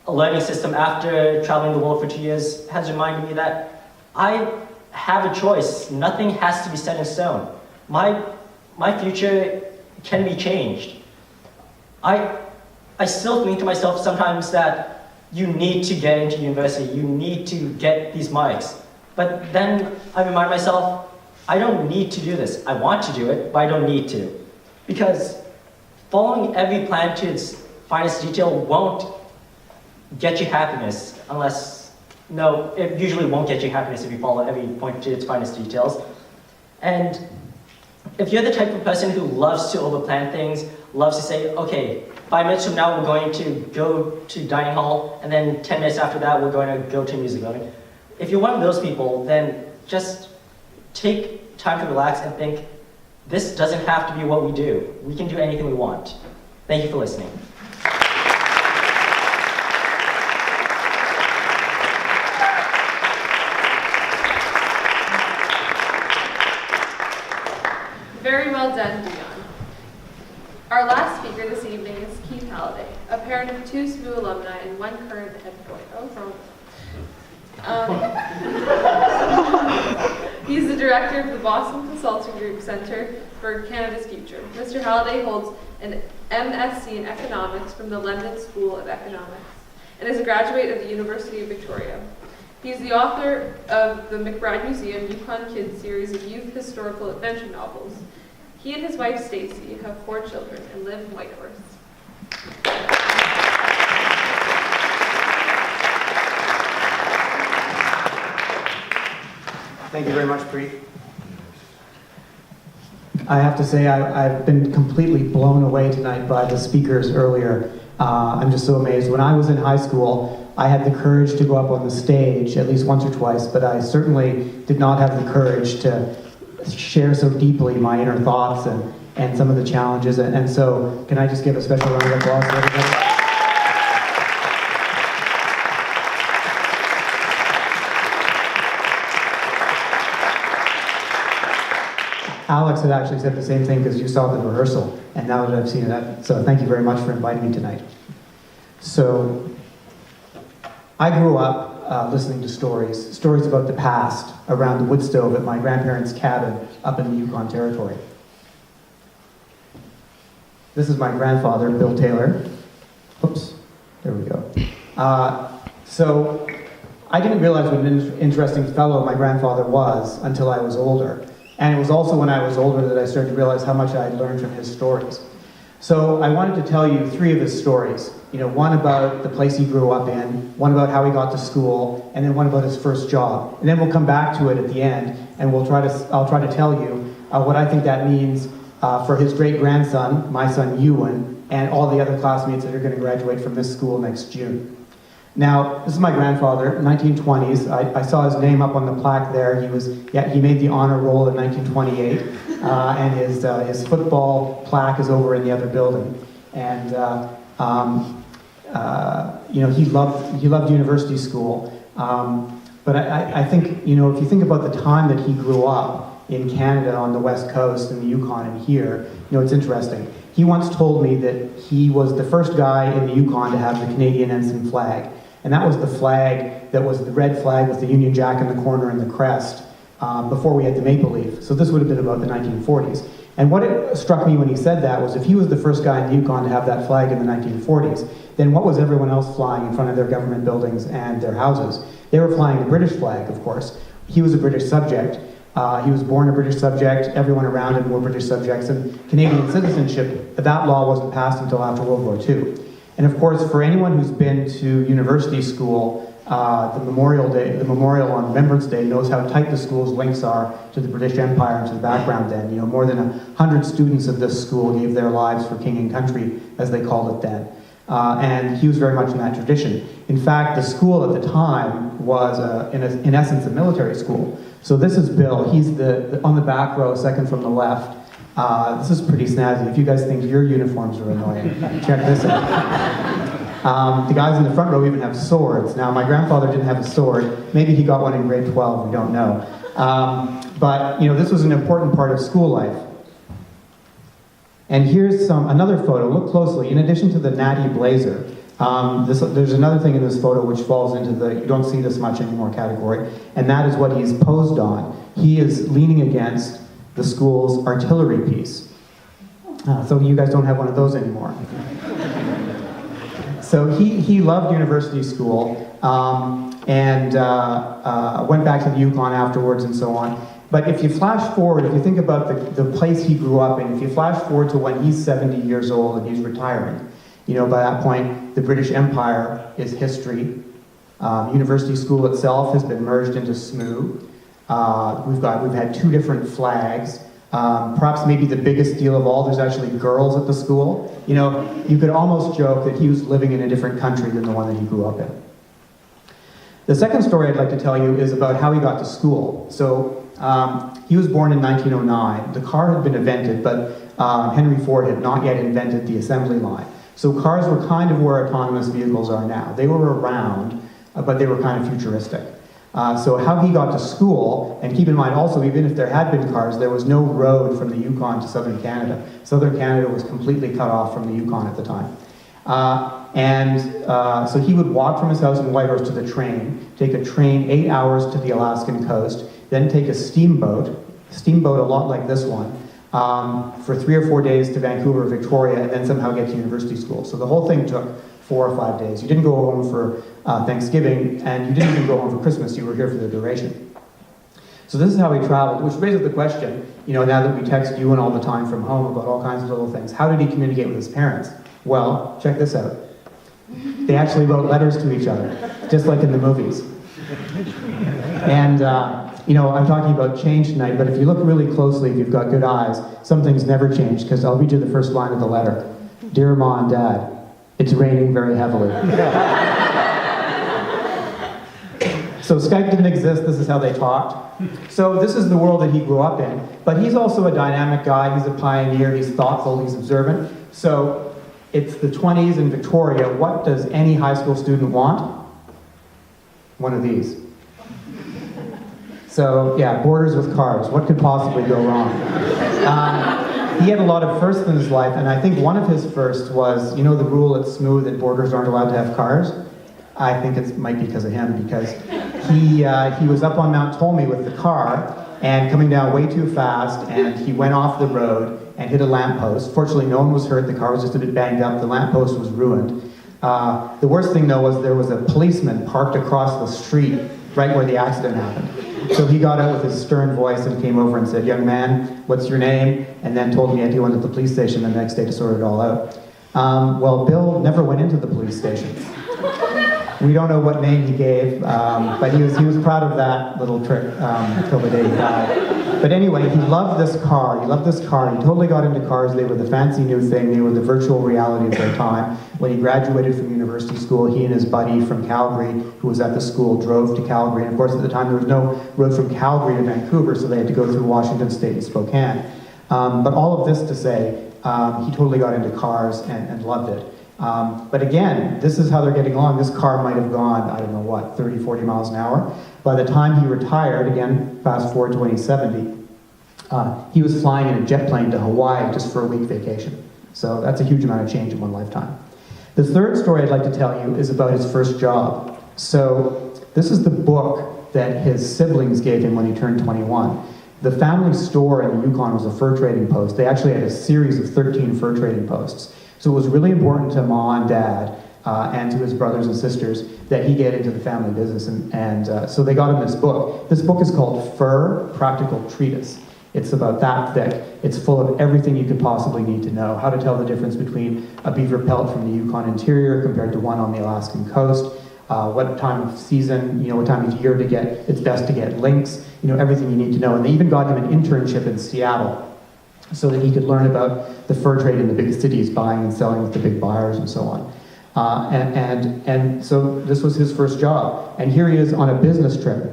learning system after traveling the world for 2 years has reminded me that I have a choice. Nothing has to be set in stone. My future can be changed. I still think to myself sometimes that you need to get into university, you need to get these marks. But then I remind myself, I don't need to do this. I want to do it, but I don't need to. Because following every plan to its finest detail won't get you happiness it usually won't get you happiness if you follow every point to its finest details. And if you're the type of person who loves to overplan things, loves to say, okay, 5 minutes from now we're going to go to dining hall, and then 10 minutes after that we're going to go to music building. If you're one of those people, then just take time to relax and think, this doesn't have to be what we do. We can do anything we want. Thank you for listening. Very well done, Dion. Our last speaker this evening is Keith Halliday, a parent of 2 SMU alumni and 1 current head boy. He's the director of the Boston Consulting Group Center for Canada's Future. Mr. Halliday holds an MSc in Economics from the London School of Economics and is a graduate of the University of Victoria. He is the author of the McBride Museum Yukon Kids series of youth historical adventure novels. He and his wife Stacy have 4 children and live in Whitehorse. Thank you very much, Preet. I have to say I've been completely blown away tonight by the speakers earlier. I'm just so amazed. When I was in high school, I had the courage to go up on the stage at least once or twice, but I certainly did not have the courage to share so deeply my inner thoughts and some of the challenges. And so, can I just give a special round of applause to everybody? Alex had actually said the same thing because you saw the rehearsal, and now that I've seen it, so thank you very much for inviting me tonight. So, I grew up listening to stories about the past around the wood stove at my grandparents' cabin up in the Yukon Territory. This is my grandfather, Bill Taylor. Oops, there we go. So, I didn't realize what an interesting fellow my grandfather was until I was older. And it was also when I was older that I started to realize how much I had learned from his stories. So I wanted to tell you 3 of his stories. You know, one about the place he grew up in, one about how he got to school, and then one about his first job. And then we'll come back to it at the end, and I'll try to tell you what I think that means for his great-grandson, my son Ewan, and all the other classmates that are going to graduate from this school next June. Now, this is my grandfather, 1920s. I saw his name up on the plaque there. He made the honor roll in 1928, and his football plaque is over in the other building. And you know, he loved university school. But I think, you know, if you think about the time that he grew up in Canada on the West Coast, in the Yukon and here, you know, it's interesting. He once told me that he was the first guy in the Yukon to have the Canadian ensign flag. And that was the flag that was the red flag with the Union Jack in the corner and the crest before we had the maple leaf. So this would have been about the 1940s. And what it struck me when he said that was if he was the first guy in the Yukon to have that flag in the 1940s, then what was everyone else flying in front of their government buildings and their houses? They were flying the British flag, of course. He was a British subject. He was born a British subject. Everyone around him were British subjects. And Canadian citizenship, that law wasn't passed until after World War II. And of course, for anyone who's been to university school, the memorial on Remembrance Day knows how tight the school's links are to the British Empire and to the background then. You know, more than 100 students of this school gave their lives for king and country, as they called it then. And he was very much in that tradition. In fact, the school at the time was, in essence, a military school. So this is Bill. He's on the back row, second from the left. This is pretty snazzy. If you guys think your uniforms are annoying, check this out. The guys in the front row even have swords. Now, my grandfather didn't have a sword. Maybe he got one in grade 12, we don't know. But, you know, this was an important part of school life. And here's another photo. Look closely. In addition to the natty blazer, there's another thing in this photo which falls into the you don't see this much anymore category, and that is what he's posed on. He is leaning against the school's artillery piece. So you guys don't have one of those anymore. So he loved university school and went back to the Yukon afterwards and so on. But if you flash forward, if you think about the place he grew up in, if you flash forward to when he's 70 years old and he's retiring, you know, by that point, the British Empire is history. University school itself has been merged into SMUS. We've had 2 different flags. Perhaps maybe the biggest deal of all, there's actually girls at the school. You know, you could almost joke that he was living in a different country than the one that he grew up in. The second story I'd like to tell you is about how he got to school. So he was born in 1909. The car had been invented, but Henry Ford had not yet invented the assembly line. So cars were kind of where autonomous vehicles are now. They were around, but they were kind of futuristic. So how he got to school, and keep in mind also, even if there had been cars, there was no road from the Yukon to southern Canada. Southern Canada was completely cut off from the Yukon at the time. So he would walk from his house in Whitehorse to the train, take a train 8 hours to the Alaskan coast, then take a steamboat a lot like this one, for 3 or 4 days to Vancouver, Victoria, and then somehow get to university school. So the whole thing took 4 or 5 days. You didn't go home for Thanksgiving, and you didn't even go home for Christmas. You were here for the duration. So this is how he traveled, which raises the question, now that we text you and all the time from home about all kinds of little things, how did he communicate with his parents? Well, check this out. They actually wrote letters to each other, just like in the movies. And, I'm talking about change tonight, but if you look really closely, if you've got good eyes, some things never change, because I'll read you the first line of the letter. Dear Mom and Dad, it's raining very heavily. So Skype didn't exist, this is how they talked. So this is the world that he grew up in, but he's also a dynamic guy, he's a pioneer, he's thoughtful, he's observant. So it's the 20s in Victoria, what does any high school student want? One of these. So yeah, borders with cars, what could possibly go wrong? He had a lot of firsts in his life, and I think one of his firsts was, the rule at SMUS that borders aren't allowed to have cars? I think it might be because of him, because he was up on Mount Tolmie with the car, and coming down way too fast, and he went off the road and hit a lamppost. Fortunately, no one was hurt, the car was just a bit banged up, the lamppost was ruined. The worst thing, though, was there was a policeman parked across the street right where the accident happened. So he got out with his stern voice and came over and said, "Young man, what's your name?" And then told me I had to go into the police station the next day to sort it all out. Well, Bill never went into the police station. We don't know what name he gave, but he was proud of that little trick until the day he died. But anyway, he loved this car. He loved this car. He totally got into cars. They were the fancy new thing. They were the virtual reality of their time. When he graduated from university school, he and his buddy from Calgary, who was at the school, drove to Calgary. And of course, at the time, there was no road from Calgary to Vancouver, so they had to go through Washington State and Spokane. But all of this to say, he totally got into cars and loved it. But again, this is how they're getting along. This car might have gone, 30, 40 miles an hour. By the time he retired, again, fast forward to when he's 70, he was flying in a jet plane to Hawaii just for a week vacation. So that's a huge amount of change in one lifetime. The third story I'd like to tell you is about his first job. So this is the book that his siblings gave him when he turned 21. The family store in the Yukon was a fur trading post. They actually had a series of 13 fur trading posts. So it was really important to Mom and Dad and to his brothers and sisters that he get into the family business. And so they got him this book. This book is called Fur Practical Treatise. It's about that thick. It's full of everything you could possibly need to know. How to tell the difference between a beaver pelt from the Yukon interior compared to one on the Alaskan coast. What time of season, what time of year it's best to get lynx. Everything you need to know. And they even got him an internship in Seattle so that he could learn about the fur trade in the big cities, buying and selling with the big buyers and so on. And so this was his first job. And here he is on a business trip.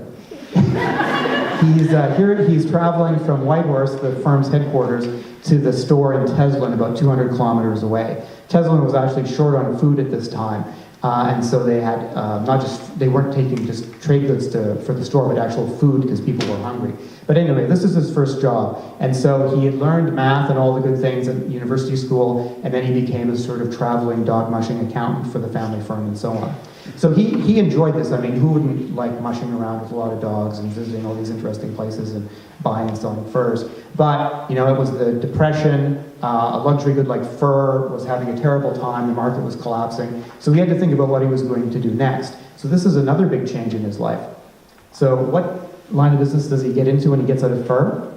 He's traveling from Whitehorse, the firm's headquarters, to the store in Teslin, about 200 kilometers away. Teslin was actually short on food at this time. And so they had they weren't taking just trade goods for the store, but actual food because people were hungry. But anyway, this is his first job. And so he had learned math and all the good things at university school, and then he became a sort of traveling dog mushing accountant for the family firm and so on. So he enjoyed this. I mean, who wouldn't like mushing around with a lot of dogs and visiting all these interesting places and buying and selling furs? But, it was the Depression, a luxury good like fur was having a terrible time, the market was collapsing. So he had to think about what he was going to do next. So this is another big change in his life. So what line of business does he get into when he gets out of fur?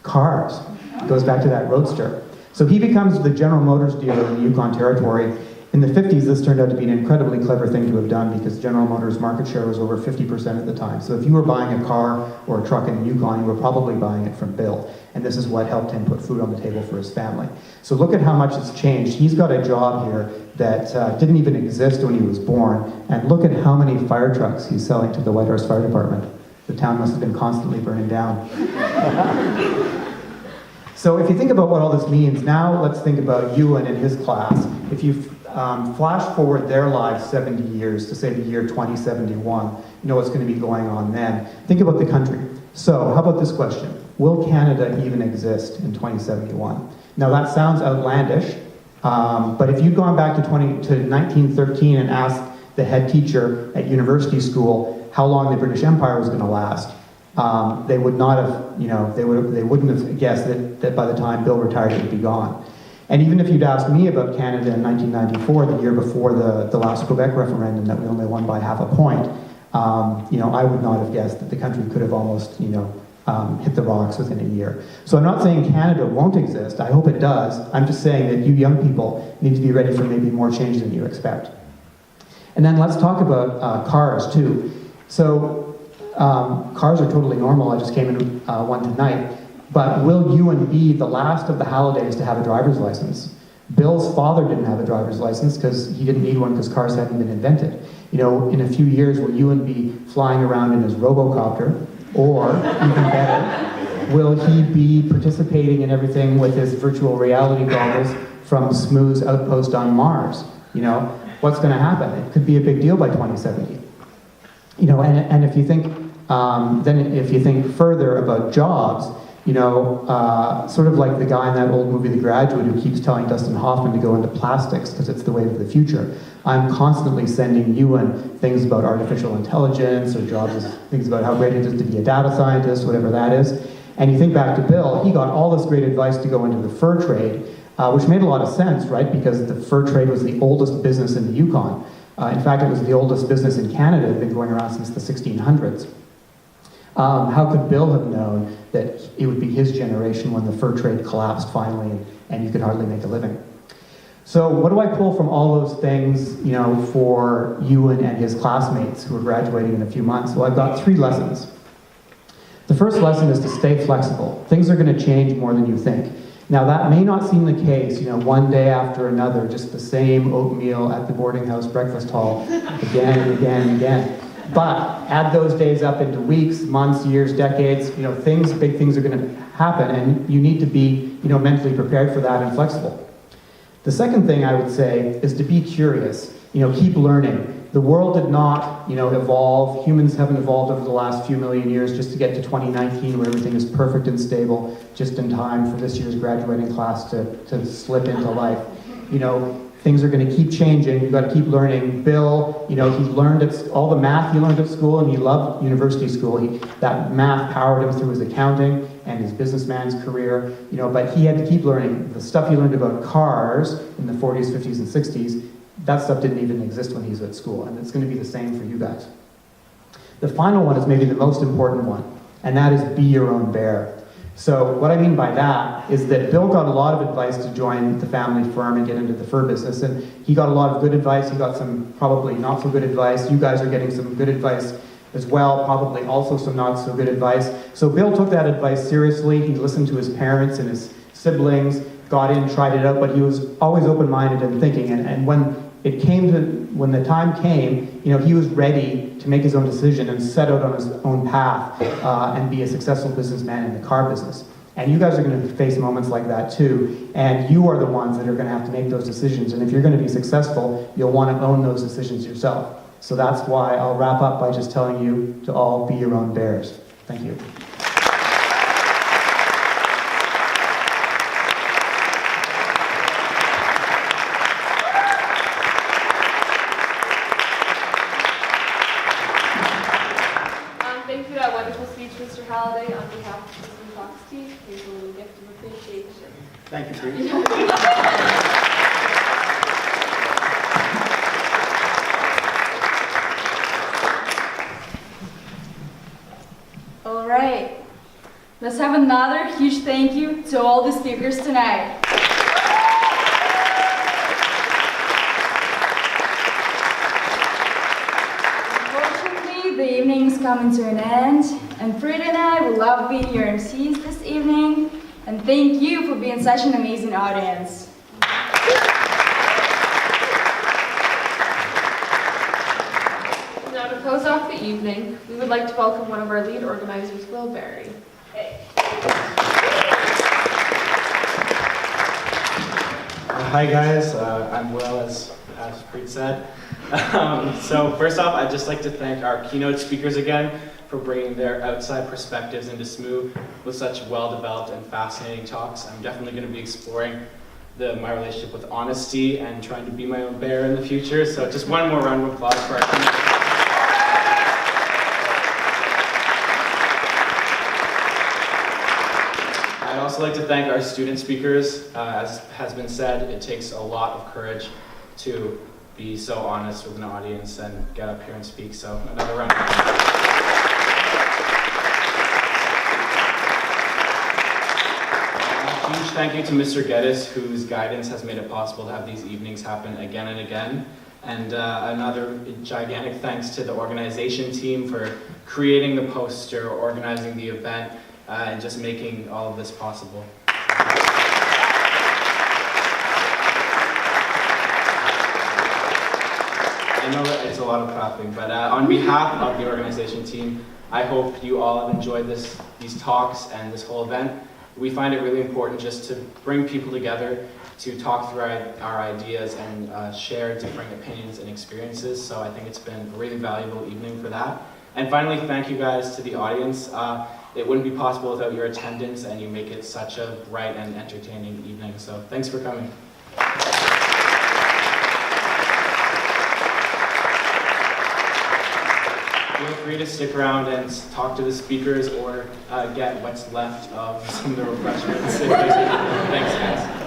Cars. It goes back to that roadster. So he becomes the General Motors dealer in the Yukon Territory. In the 50s, this turned out to be an incredibly clever thing to have done because General Motors' market share was over 50% at the time. So if you were buying a car or a truck in the Yukon, you were probably buying it from Bill. And this is what helped him put food on the table for his family. So look at how much it's changed. He's got a job here that didn't even exist when he was born. And look at how many fire trucks he's selling to the Whitehorse Fire Department. The town must have been constantly burning down. So if you think about what all this means, now let's think about Ewan and his class. If you flash forward their lives 70 years to say the year 2071, you know what's going to be going on then. Think about the country. So how about this question? Will Canada even exist in 2071? Now that sounds outlandish, but if you'd gone back to 1913 and asked the head teacher at university school how long the British Empire was going to last, they would not have, they wouldn't have guessed that by the time Bill retired it would be gone. And even if you'd asked me about Canada in 1994, the year before the last Quebec referendum that we only won by half a point, I would not have guessed that the country could have almost, hit the rocks within a year. So I'm not saying Canada won't exist. I hope it does. I'm just saying that you young people need to be ready for maybe more change than you expect. And then let's talk about cars too. So cars are totally normal. I just came in one tonight. But will Ewan be the last of the Hallidays to have a driver's license? Bill's father didn't have a driver's license because he didn't need one because cars hadn't been invented. In a few years, will Ewan be flying around in his robocopter? Or, even better, will he be participating in everything with his virtual reality goggles from SMUS outpost on Mars? What's going to happen? It could be a big deal by 2070. And if you think, then if you think further about jobs, sort of like the guy in that old movie, The Graduate, who keeps telling Dustin Hoffman to go into plastics because it's the way of the future. I'm constantly sending Ewan things about artificial intelligence or jobs, things about how great it is to be a data scientist, whatever that is. And you think back to Bill, he got all this great advice to go into the fur trade, which made a lot of sense, right? Because the fur trade was the oldest business in the Yukon. In fact, it was the oldest business in Canada. It had been going around since the 1600s. How could Bill have known that it would be his generation when the fur trade collapsed finally and you could hardly make a living? So what do I pull from all those things, for Ewan and his classmates who are graduating in a few months? Well, I've got 3 lessons. The first lesson is to stay flexible. Things are going to change more than you think. Now, that may not seem the case, one day after another, just the same oatmeal at the boarding house breakfast hall again and again and again. But add those days up into weeks, months, years, decades, big things are going to happen, and you need to be, mentally prepared for that and flexible. The second thing I would say is to be curious, keep learning. The world did not, evolve. Humans haven't evolved over the last few million years just to get to 2019 where everything is perfect and stable, just in time for this year's graduating class to slip into life. Things are going to keep changing. You've got to keep learning. Bill, he learned all the math he learned at school, and he loved university school. That math powered him through his accounting and his businessman's career. But he had to keep learning. The stuff he learned about cars in the 40s, 50s, and 60s, that stuff didn't even exist when he was at school, and it's going to be the same for you guys. The final one is maybe the most important one, and that is be your own bear. So what I mean by that is that Bill got a lot of advice to join the family firm and get into the fur business, and he got a lot of good advice. He got some probably not so good advice. You guys are getting some good advice as well, probably also some not so good advice. So Bill took that advice seriously. He listened to his parents and his siblings, got in, tried it out, but he was always open-minded and thinking, and when the time came, he was ready to make his own decision and set out on his own path and be a successful businessman in the car business. And you guys are going to face moments like that too, and you are the ones that are going to have to make those decisions. And if you're going to be successful, you'll want to own those decisions yourself. So that's why I'll wrap up by just telling you to all be your own bears. Thank you. Thank you for that wonderful speech, Mr. Halliday. On behalf of the SMUS Talks team, here's a little gift of appreciation. Thank you, Bree. All right. Let's have another huge thank you to all the speakers tonight. The evening is coming to an end, and Frida and I will love being your MCs this evening, and thank you for being such an amazing audience. Now to close off the evening, we would like to welcome one of our lead organizers, Will Berry. Hi guys, I'm Will, as Preet said. So first off, I'd just like to thank our keynote speakers again for bringing their outside perspectives into SMU with such well-developed and fascinating talks. I'm definitely going to be exploring my relationship with honesty and trying to be my own bear in the future. So just one more round of applause for our keynote. I'd also like to thank our student speakers. As has been said, it takes a lot of courage to be so honest with an audience and get up here and speak. So another round of applause. A huge thank you to Mr. Geddes, whose guidance has made it possible to have these evenings happen again and again. And another gigantic thanks to the organization team for creating the poster, organizing the event, and just making all of this possible. I know that it's a lot of clapping, but on behalf of the organization team, I hope you all have enjoyed these talks and this whole event. We find it really important just to bring people together to talk through our ideas and share different opinions and experiences. So I think it's been a really valuable evening for that. And finally, thank you guys to the audience. It wouldn't be possible without your attendance, and you make it such a bright and entertaining evening. So thanks for coming. Feel free to stick around and talk to the speakers or get what's left of some of the refreshments. Thanks, guys.